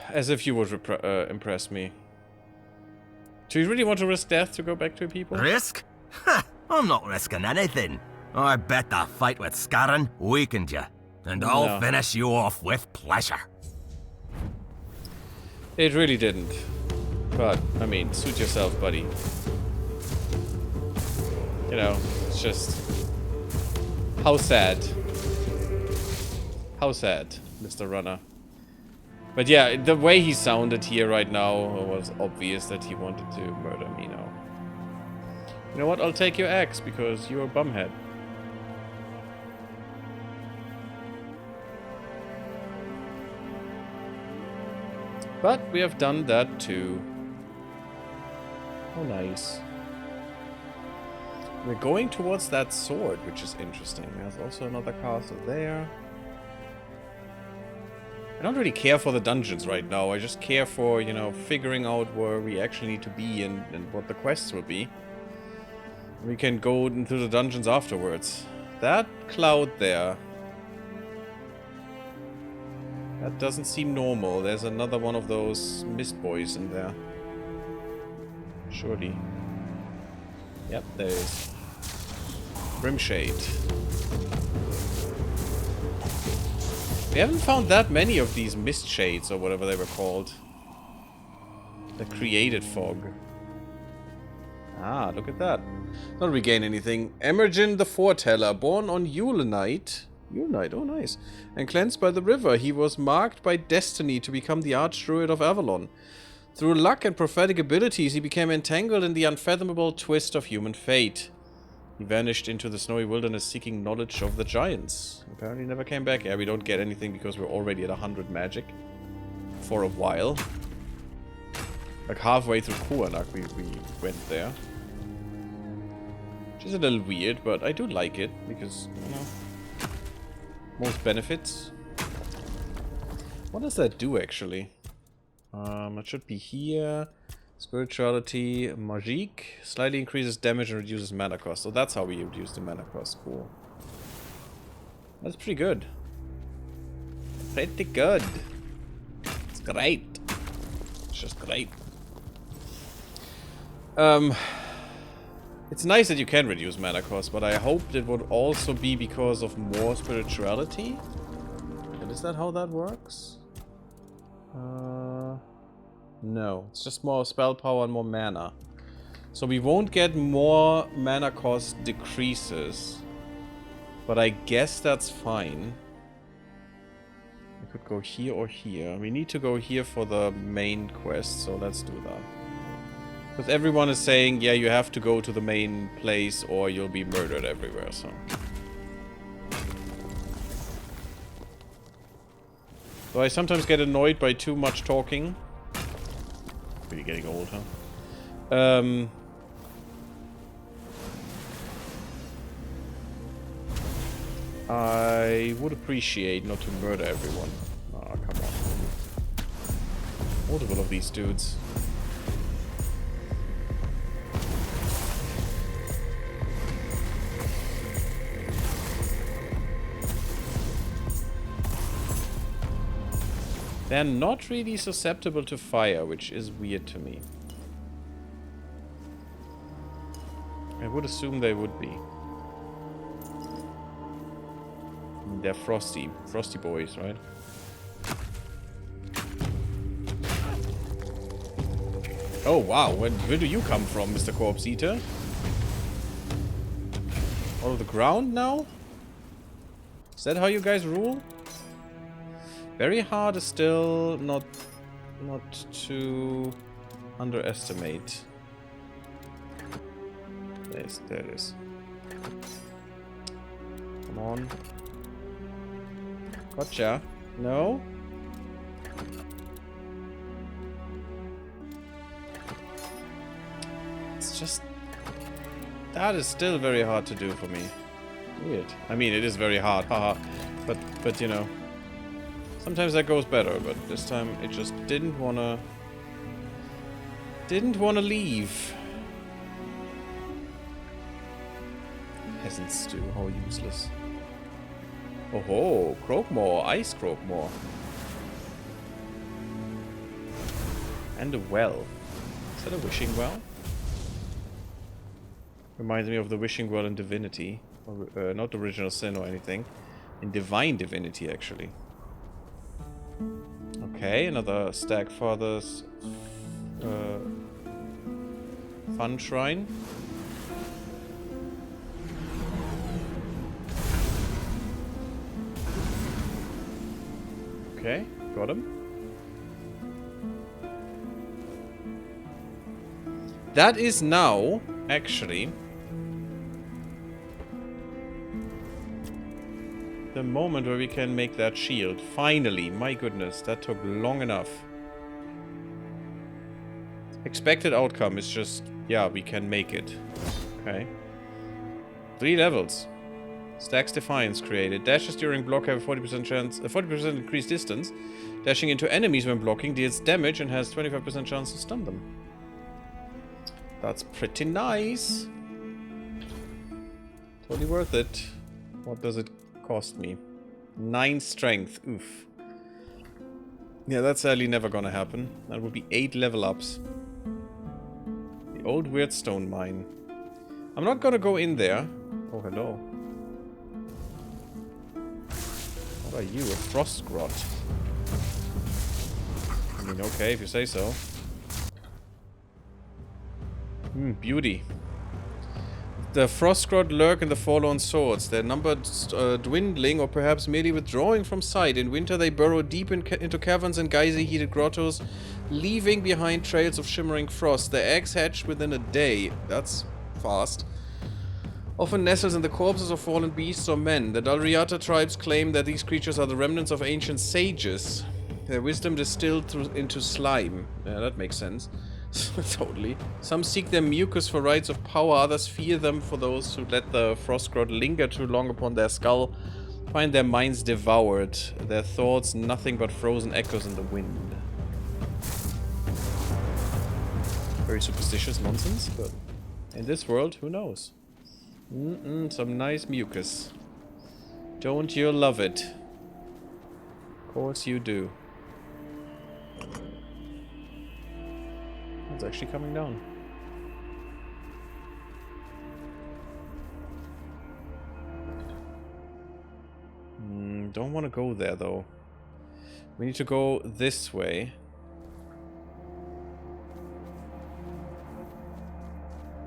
As if you would impress me. Do you really want to risk death to go back to people? Risk? Ha! I'm not risking anything. I bet the fight with Scarron weakened you. And I'll finish you off with pleasure. It really didn't. But, I mean, suit yourself, buddy. You know, it's just... How sad. How sad, Mr. Runner. But yeah, the way he sounded here right now was obvious that he wanted to murder me now. You know what? I'll take your axe, because you're a bumhead. But we have done that too. Oh, nice. We're going towards that sword, which is interesting. There's also another castle there. I don't really care for the dungeons right now. I just care for, you know, figuring out where we actually need to be and what the quests will be. We can go into the dungeons afterwards. That cloud there. That doesn't seem normal. There's another one of those mist boys in there. Surely. Yep, there is. Brimshade. We haven't found that many of these mist shades or whatever they were called. The created fog. Ah, look at that. Not regain anything. Emergen the Foreteller, born on Yule Night. Yule Night, oh nice. And cleansed by the river, he was marked by destiny to become the Archdruid of Avalon. Through luck and prophetic abilities, he became entangled in the unfathomable twist of human fate. He vanished into the snowy wilderness seeking knowledge of the giants. Apparently never came back. Yeah, we don't get anything because we're already at 100 magic. For a while. Like halfway through Kuanak we went there. Which is a little weird, but I do like it because, you know, most benefits. What does that do actually? It should be here. Spirituality, Magique. Slightly increases damage and reduces mana cost. So that's how we reduce the mana cost. Cool. That's pretty good. Pretty good. It's great. It's just great. It's nice that you can reduce mana cost, but I hoped it would also be because of more spirituality. And is that how that works? No, it's just more spell power and more mana. So we won't get more mana cost decreases. But I guess that's fine. We could go here or here. We need to go here for the main quest, so let's do that. Because everyone is saying, yeah, you have to go to the main place or you'll be murdered everywhere, so. So I sometimes get annoyed by too much talking. Really getting old, huh? I would appreciate not to murder everyone. Oh, come on. Multiple of these dudes. They're not really susceptible to fire, which is weird to me. I would assume they would be. They're frosty. Frosty boys, right? Oh, wow. Where do you come from, Mr. Corpse Eater? Out of the ground now? Is that how you guys rule? Very hard is still not to underestimate. Yes, there it is. Come on. Gotcha. No? It's just... that is still very hard to do for me. Weird. I mean, it is very hard, haha. But you know... sometimes that goes better, but this time it just didn't wanna leave. Peasant stew, how useless. Oh ho, Croakmore, Ice Croakmore. And a well. Is that a wishing well? Reminds me of the wishing well in Divinity. Or, not Original Sin or anything. In Divine Divinity, actually. Okay, another Stagfather's fun shrine. Okay, got him. That is now, actually, the moment where we can make that shield. Finally, my goodness, that took long enough. Expected outcome is just, yeah, we can make it. Okay. 3 levels. Stacks Defiance created. Dashes during block have a 40% chance, a 40% increased distance. Dashing into enemies when blocking deals damage and has 25% chance to stun them. That's pretty nice. Totally worth it. What does it cost me? 9 strength. Oof. Yeah, that's sadly never gonna happen. That would be 8 level ups. The old weird stone mine. I'm not gonna go in there. Oh, hello. What are you? A frost grot? I mean, okay, if you say so. Beauty. The Frostgrot lurk in the forlorn swords, their number dwindling or perhaps merely withdrawing from sight. In winter they burrow deep into caverns and geyser-heated grottos, leaving behind trails of shimmering frost. Their eggs hatch within a day. That's fast. Often nestles in the corpses of fallen beasts or men. The Dalriata tribes claim that these creatures are the remnants of ancient sages. Their wisdom distilled into slime. Yeah, that makes sense. Totally. Some seek their mucus for rites of power, others fear them for those who let the Frostgrot linger too long upon their skull, find their minds devoured, their thoughts nothing but frozen echoes in the wind. Very superstitious nonsense, but in this world, who knows? Some nice mucus. Don't you love it? Of course you do. It's actually coming down. Don't want to go there though. We need to go this way.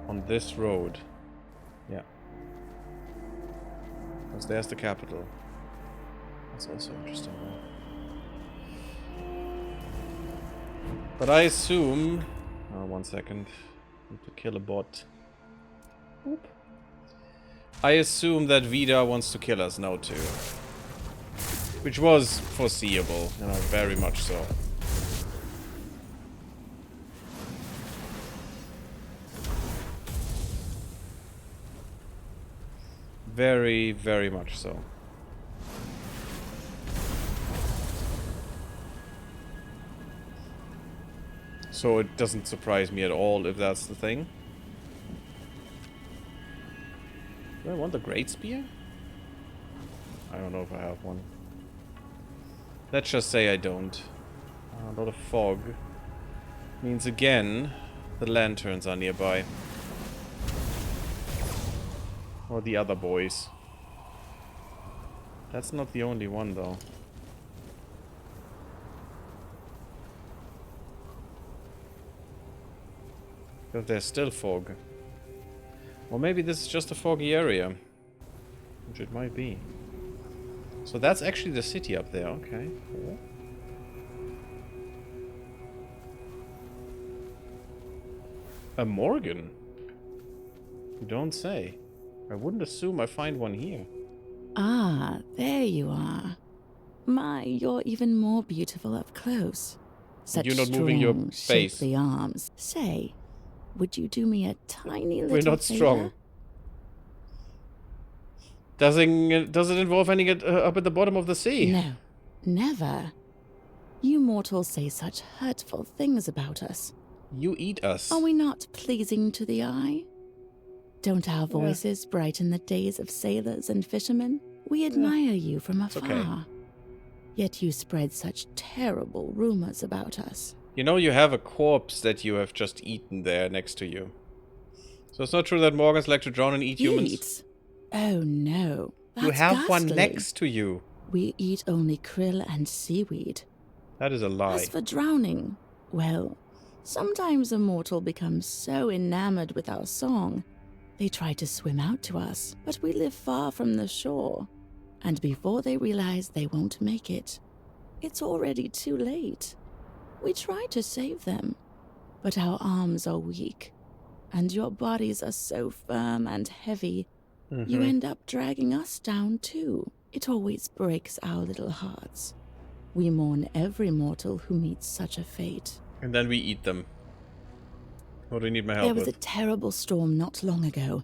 On this road. Yeah. Because there's the capital. That's also interesting though. But I assume... Oh, 1 second. Need to kill a bot. Oop. I assume that Vida wants to kill us now too. Which was foreseeable, you know, very much so. Very, very much so. So it doesn't surprise me at all if that's the thing. Do I want the Great Spear? I don't know if I have one. Let's just say I don't. A lot of fog. Means again, the lanterns are nearby. Or the other boys. That's not the only one though. Because there's still fog. Or maybe this is just a foggy area. Which it might be. So that's actually the city up there, okay. Cool. A Morgan? You don't say. I wouldn't assume I find one here. Ah, there you are. My, you're even more beautiful up close. Such You're not moving your strong, face. shapely arms. Say, would you do me a tiny little We're not favor? strong. Does it involve ending it up at the bottom of the sea? No, never. You mortals say such hurtful things about us. You eat us. Are we not pleasing to the eye? Don't our voices brighten the days of sailors and fishermen? We admire you from afar. okay. Yet you spread such terrible rumors about us. You know you have a corpse that you have just eaten there next to you. So it's not true that Morgans like to drown and eat humans? Eat? Oh no, that's You have one ghastly. next to you. We eat only krill and seaweed. That is a lie. As for drowning, well, sometimes a mortal becomes so enamored with our song, they try to swim out to us, but we live far from the shore. And before they realize they won't make it, it's already too late. We try to save them, but our arms are weak, and your bodies are so firm and heavy, you end up dragging us down too. It always breaks our little hearts. We mourn every mortal who meets such a fate. And then we eat them. What do you need my help There was with? a terrible storm not long ago.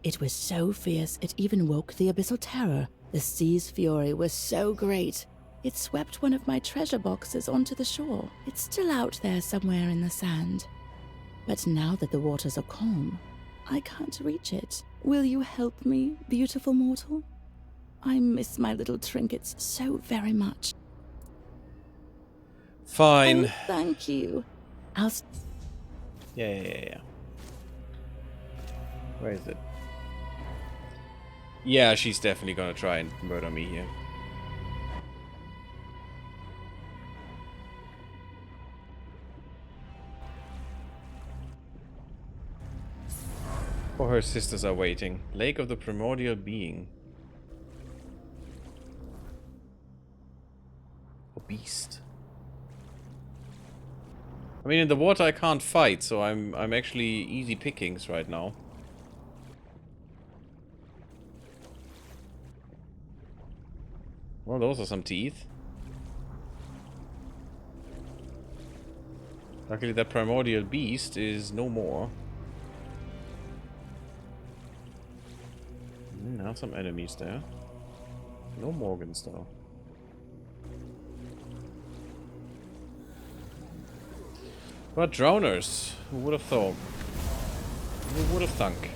It was so fierce it even woke the abyssal terror. The sea's fury was so great. It swept one of my treasure boxes onto the shore. It's still out there somewhere in the sand. But now that the waters are calm, I can't reach it. Will you help me, beautiful mortal? I miss my little trinkets so very much. Fine. Oh, thank you. Yeah. Where is it? Yeah, she's definitely gonna try and murder me here. Or her sisters are waiting. Lake of the Primordial Being. Or beast. I mean, in the water I can't fight, so I'm actually easy pickings right now. Well, those are some teeth. Luckily that primordial beast is no more. Now some enemies there. No Morgans though. But drowners, who would have thought? Who would have thunk?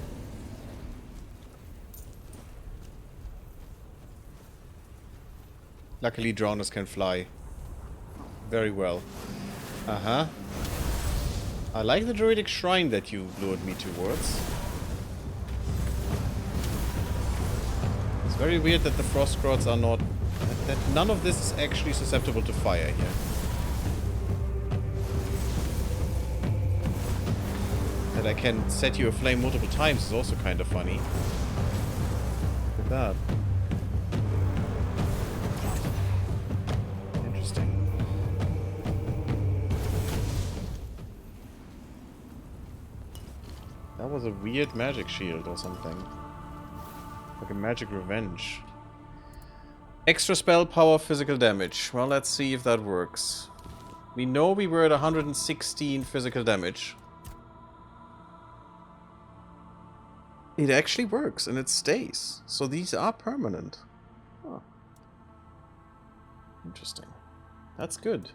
Luckily drowners can fly. Very well. Uh-huh. I like the druidic shrine that you lured me towards. It's very weird that the frost grots are not... that none of this is actually susceptible to fire here. That I can set you aflame multiple times is also kind of funny. Look at that. Interesting. That was a weird magic shield or something. Like a magic revenge. Extra spell power, physical damage. Well, let's see if that works. We know we were at 116 physical damage. It actually works and it stays. So these are permanent. Huh. Interesting. That's good.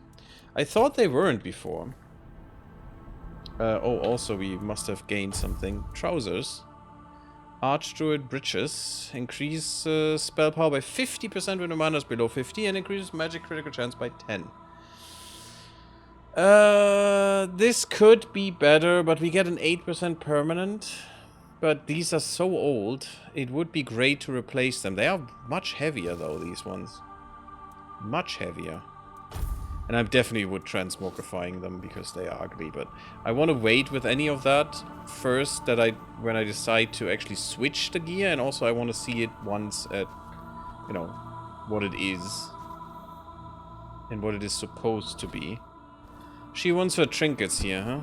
I thought they weren't before. Oh, also we must have gained something. Trousers. Archdruid breeches. Increase spell power by 50% when the mana is below 50 and increases magic critical chance by 10. This could be better, but we get an 8% permanent. But these are so old, it would be great to replace them. They are much heavier though, these ones. Much heavier. And I definitely would transmogrifying them because they are ugly, but I want to wait with any of that first when I decide to actually switch the gear, and also I want to see it once at, you know, what it is. And what it is supposed to be. She wants her trinkets here, huh?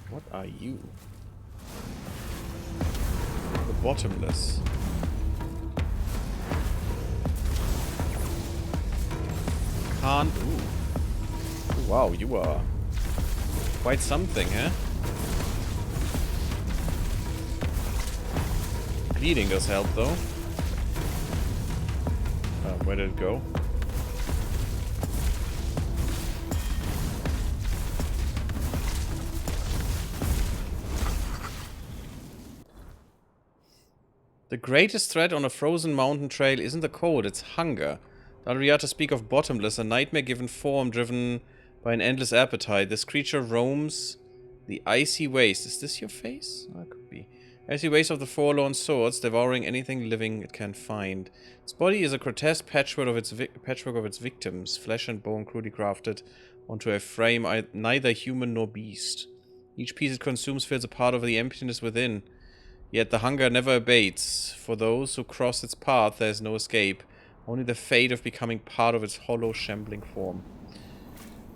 What are you? The bottomless. Can't. Ooh. Wow, you are quite something, eh? Bleeding does help, though. Where did it go? The greatest threat on a frozen mountain trail isn't the cold, it's hunger. Dariata speak of bottomless, a nightmare-given form driven by an endless appetite. This creature roams the icy waste. Is this your face? Oh, it could be. Icy waste of the forlorn swords, devouring anything living it can find. Its body is a grotesque patchwork of its victims, flesh and bone crudely crafted onto a frame neither human nor beast. Each piece it consumes fills a part of the emptiness within. Yet the hunger never abates. For those who cross its path, there is no escape. Only the fate of becoming part of its hollow, shambling form.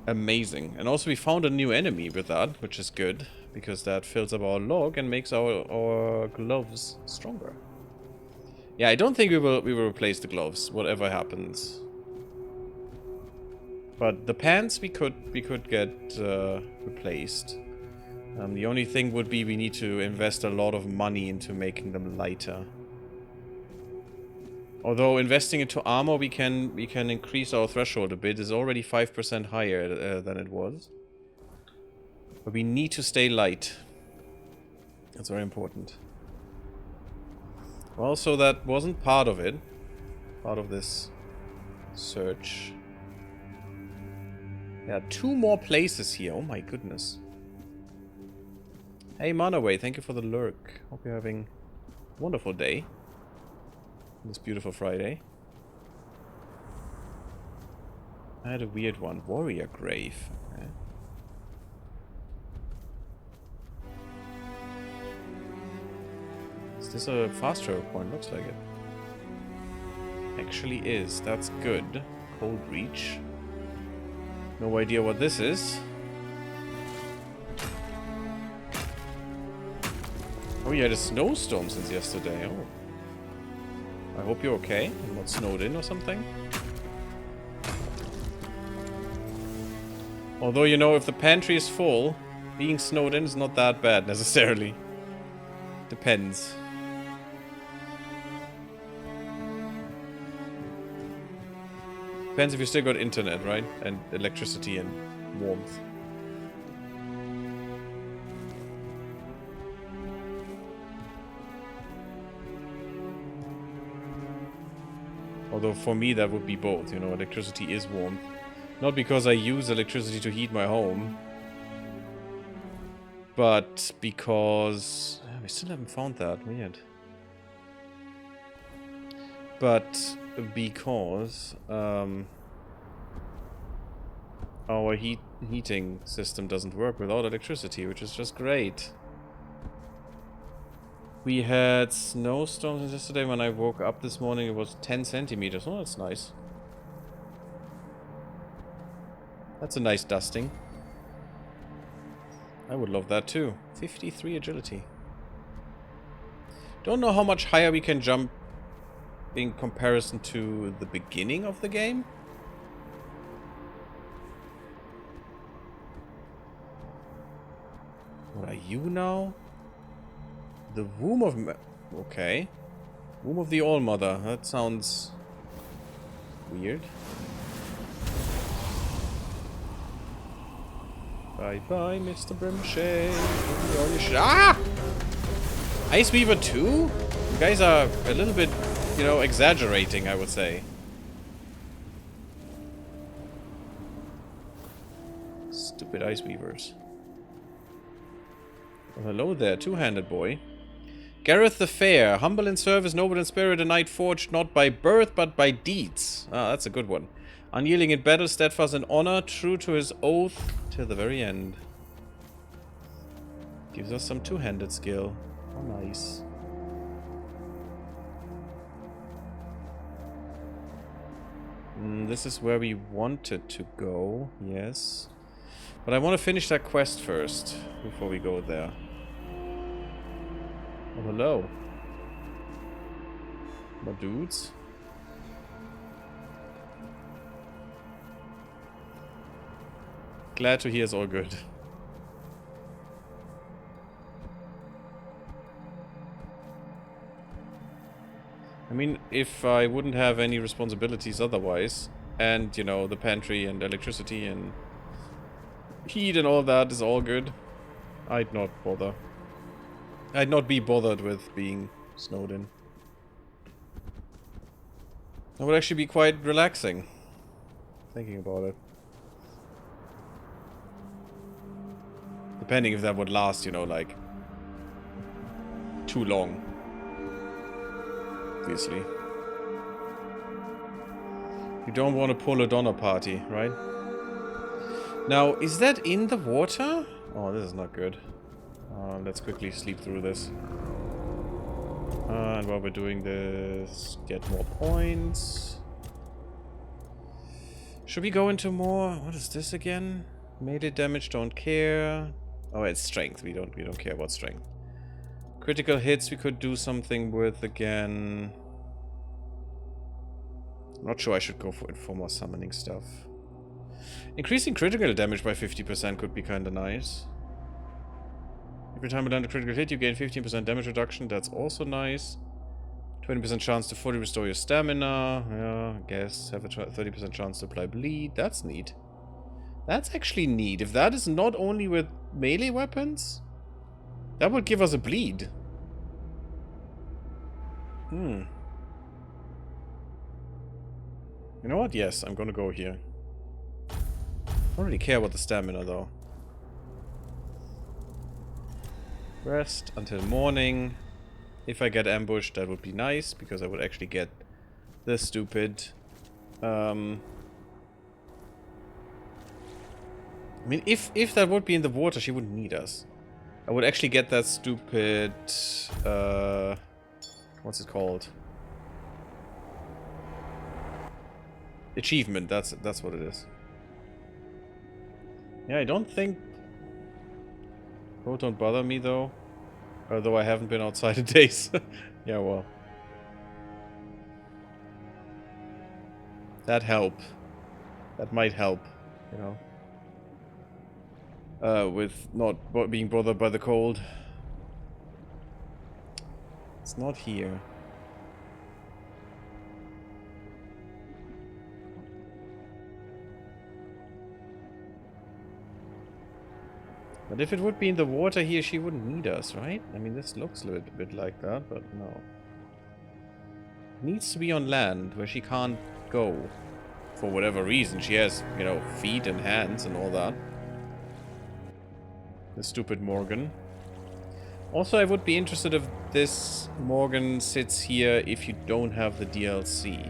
Amazing. And also we found a new enemy with that, which is good. Because that fills up our log and makes our gloves stronger. Yeah, I don't think we will replace the gloves, whatever happens. But the pants we could get replaced. The only thing would be we need to invest a lot of money into making them lighter. Although investing into armor, we can increase our threshold a bit. It's already 5% higher than it was. But we need to stay light. That's very important. Also, that wasn't part of it. Part of this search. There are 2 more places here. Oh my goodness. Hey Manaway, thank you for the lurk. Hope you're having a wonderful day. This beautiful Friday. I had a weird one. Warrior Grave. Okay. Is this a fast travel point? Looks like it. Actually is. That's good. Cold Reach. No idea what this is. Oh, you had a snowstorm since yesterday. Oh. I hope you're okay. I'm not snowed in or something. Although, you know, if the pantry is full, being snowed in is not that bad necessarily. Depends. Depends if you still got internet, right? And electricity and warmth. Although for me that would be both, you know, electricity is warmth. Not because I use electricity to heat my home, but because... we still haven't found that, weird. But because our heating system doesn't work without electricity, which is just great. We had snowstorms yesterday. When I woke up this morning, it was 10 centimeters. Oh, that's nice. That's a nice dusting. I would love that too. 53 agility. Don't know how much higher we can jump in comparison to the beginning of the game. What are you now? The womb of... okay. Womb of the All-Mother. That sounds... weird. Bye-bye, Mr. Brimshade. Ah! Ice Weaver 2? You guys are a little bit, you know, exaggerating, I would say. Stupid Ice Weavers. Well, hello there, two-handed boy. Gareth the Fair, humble in service, noble in spirit, a knight forged not by birth but by deeds. Ah, that's a good one. Unyielding in battle, steadfast in honor, true to his oath till the very end. Gives us some two-handed skill. Oh, nice. This is where we wanted to go, yes. But I want to finish that quest first, before we go there. Oh, hello. My dudes. Glad to hear it's all good. I mean, if I wouldn't have any responsibilities otherwise, and, you know, the pantry and electricity and heat and all that is all good, I'd not bother. I'd not be bothered with being snowed in. That would actually be quite relaxing, thinking about it. Depending if that would last, you know, like, too long. Obviously. You don't want to pull a Donner Party, right? Now, is that in the water? Oh, this is not good. Let's quickly sleep through this. And while we're doing this, get more points. Should we go into more? What is this again? Melee damage, don't care. Oh, it's strength. We don't care about strength. Critical hits we could do something with again. I'm not sure I should go for more summoning stuff. Increasing critical damage by 50% could be kinda nice. Every time you land a critical hit, you gain 15% damage reduction. That's also nice. 20% chance to fully restore your stamina. Yeah, I guess. Have a 30% chance to apply bleed. That's neat. That's actually neat. If that is not only with melee weapons, that would give us a bleed. Hmm. You know what? Yes, I'm gonna go here. I don't really care about the stamina, though. Rest until morning. If I get ambushed, that would be nice, because I would actually get the stupid... I mean, if that would be in the water, she wouldn't need us. I would actually get that stupid... what's it called? Achievement, that's what it is. Yeah, I don't think... Oh, don't bother me, though. Although I haven't been outside in days. Yeah, well. That help. That might help, you know. With not being bothered by the cold. It's not here. But if it would be in the water here, she wouldn't need us, right? I mean, this looks a little bit like that, but no. It needs to be on land, where she can't go. For whatever reason. She has, you know, feet and hands and all that. The stupid Morgan. Also, I would be interested if this Morgan sits here if you don't have the DLC.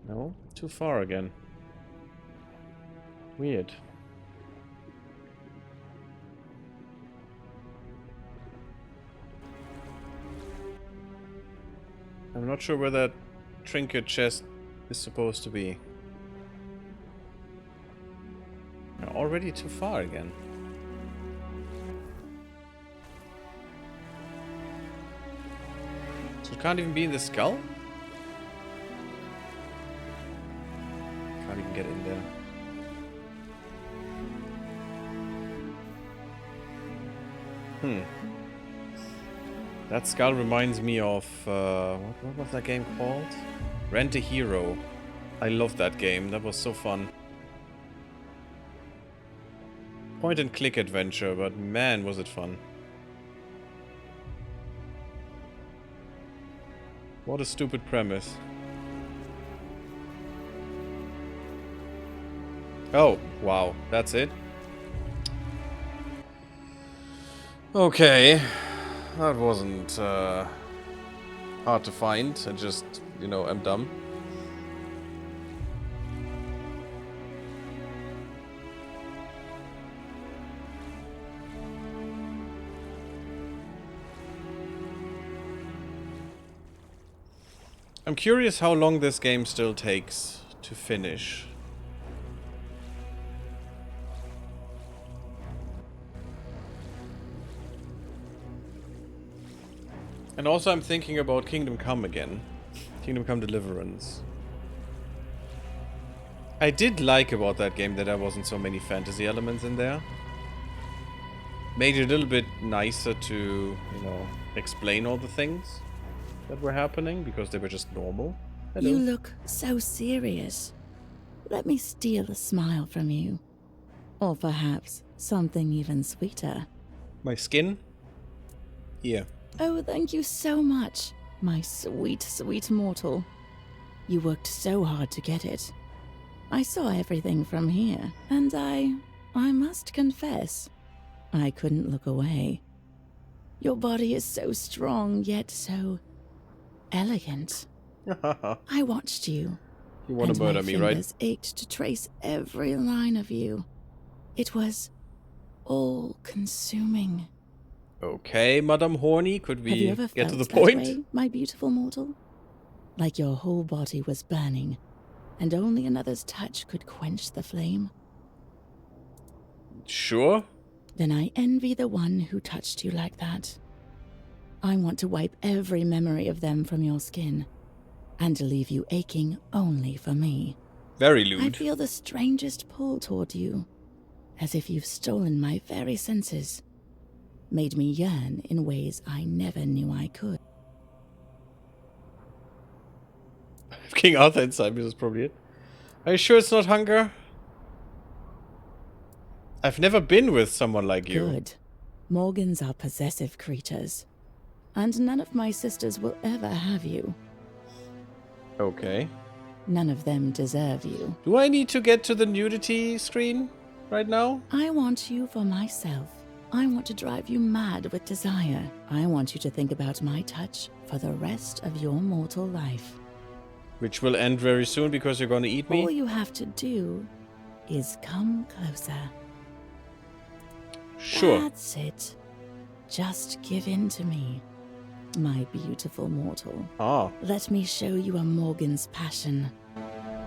No? Too far again. Weird. I'm not sure where that trinket chest is supposed to be. Already too far again. So it can't even be in the skull? Can't even get in there. That skull reminds me of, what was that game called? Rent a Hero. I loved that game, that was so fun. Point and click adventure, but man was it fun. What a stupid premise. Oh, wow, that's it? Okay. That wasn't hard to find. I just, you know, I'm dumb. I'm curious how long this game still takes to finish. And also I'm thinking about Kingdom Come again. Kingdom Come Deliverance. I did like about that game that there wasn't so many fantasy elements in there. Made it a little bit nicer to, you know, explain all the things that were happening, because they were just normal. Hello. You look so serious. Let me steal a smile from you. Or perhaps something even sweeter. My skin? Here. Oh, thank you so much, my sweet, sweet mortal. You worked so hard to get it. I saw everything from here, and I must confess, I couldn't look away. Your body is so strong, yet so elegant. I watched you. You want to murder me, right? My fingers ached to trace every line of you. It was all-consuming. Okay, Madame Horny, could Have you we ever get felt to the that point? way, my beautiful mortal? Like your whole body was burning, and only another's touch could quench the flame? Sure. Then I envy the one who touched you like that. I want to wipe every memory of them from your skin, and leave you aching only for me. Very I lewd. feel the strangest pull toward you, as if you've stolen my very senses, made me yearn in ways I never knew I could. King Arthur inside me is probably it. Are you sure it's not hunger? I've never been with someone like you. Good. Morgans are possessive creatures, and none of my sisters will ever have you. Okay. None of them deserve you. Do I need to get to the nudity screen right now? I want you for myself. I want to drive you mad with desire. I want you to think about my touch for the rest of your mortal life. Which will end very soon because you're gonna eat me? All you have to do is come closer. Sure. That's it. Just give in to me, my beautiful mortal. Ah. Let me show you a Morgan's passion.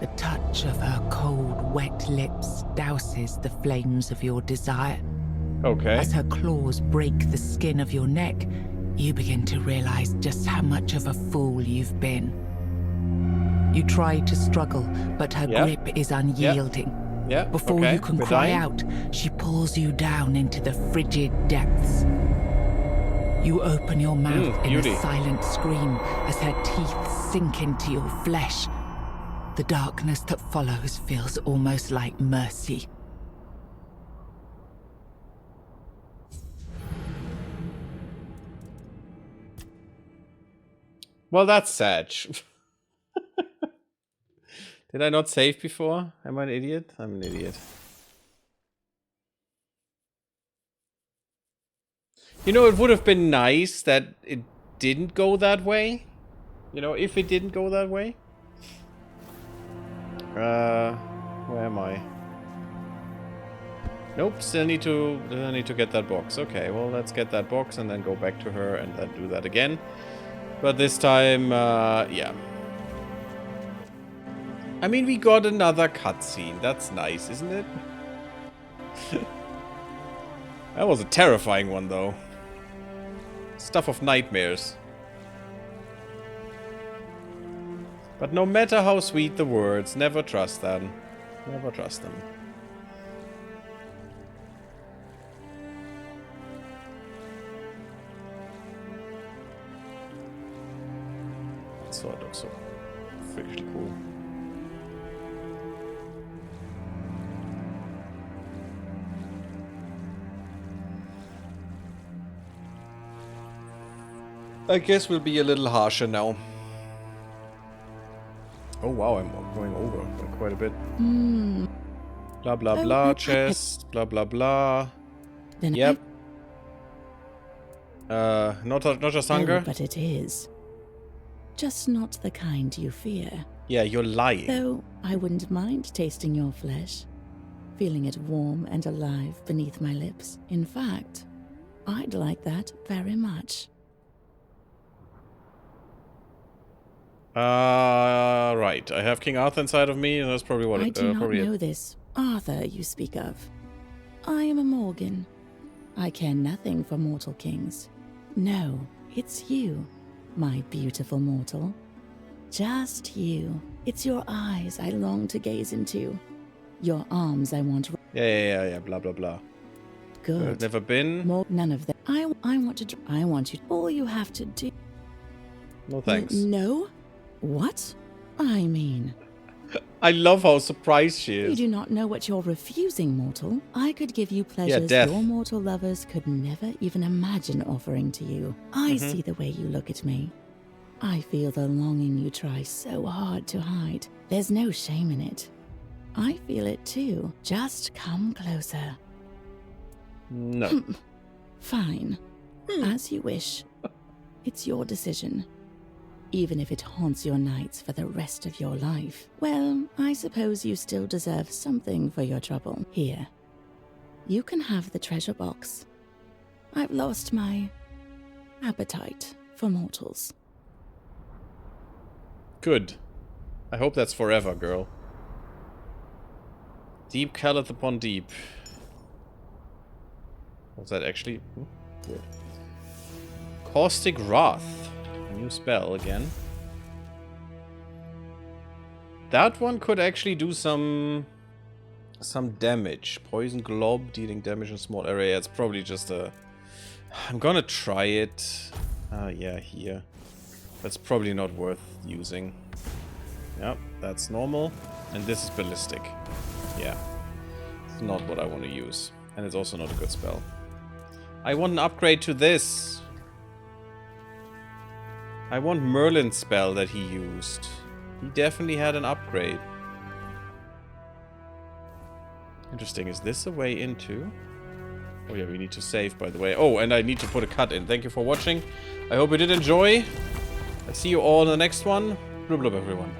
The touch of her cold, wet lips douses the flames of your desire. Okay. As her claws break the skin of your neck, you begin to realize just how much of a fool you've been. You try to struggle, but her grip is unyielding. Yeah. Before okay. you can We're cry dying. out, she pulls you down into the frigid depths. You open your mouth in beauty. a silent scream as her teeth sink into your flesh. The darkness that follows feels almost like mercy. Well, that's sad. Did I not save before? Am I an idiot? I'm an idiot. You know, it would have been nice that it didn't go that way. You know, if it didn't go that way. Where am I? Nope, still need to get that box. Okay, well, let's get that box and then go back to her and then do that again. But this time, yeah. I mean, we got another cutscene. That's nice, isn't it? That was a terrifying one, though. Stuff of nightmares. But no matter how sweet the words, never trust them. Never trust them. That sword looks so freakishly cool. I guess we'll be a little harsher now. Oh wow, I'm going over by quite a bit. Blah blah blah, chest, blah blah blah. Then Yep. Not just hunger? Oh, but it is. Just not the kind you fear. Yeah, you're lying. Though I wouldn't mind tasting your flesh, feeling it warm and alive beneath my lips. In fact, I'd like that very much. Right. I have King Arthur inside of me, and that's probably what I do not probably know it. this Arthur you speak of. I am a Morgan. I care nothing for mortal kings. No, it's you, my beautiful mortal. Just you. It's your eyes I long to gaze into. Your arms I want. Yeah. Blah blah blah. Good. I've never been. None of them. I want to. I want you. All you have to do. No thanks. No? What? I mean, I love how surprised she you is. do not know what you're refusing, mortal. I could give you pleasures death. your mortal lovers could never even imagine offering to you. I see the way you look at me. I feel the longing you try so hard to hide. There's no shame in it. I feel it too. Just come closer. No. Fine. As you wish. It's your decision. Even if it haunts your nights for the rest of your life. Well, I suppose you still deserve something for your trouble. Here. You can have the treasure box. I've lost my appetite for mortals. Good. I hope that's forever, girl. Deep calleth upon deep. Was that actually... Weird. Caustic Wrath. New spell again. That one could actually do some damage. Poison Glob, dealing damage in small area. It's probably just a... I'm gonna try it. Yeah, here. That's probably not worth using. Yep, that's normal. And this is ballistic. Yeah. It's not what I want to use. And it's also not a good spell. I want an upgrade to this. I want Merlin's spell that he used. He definitely had an upgrade. Interesting. Is this a way into? Oh yeah, we need to save, by the way. Oh, and I need to put a cut in. Thank you for watching. I hope you did enjoy. I see you all in the next one. Blub blub, everyone.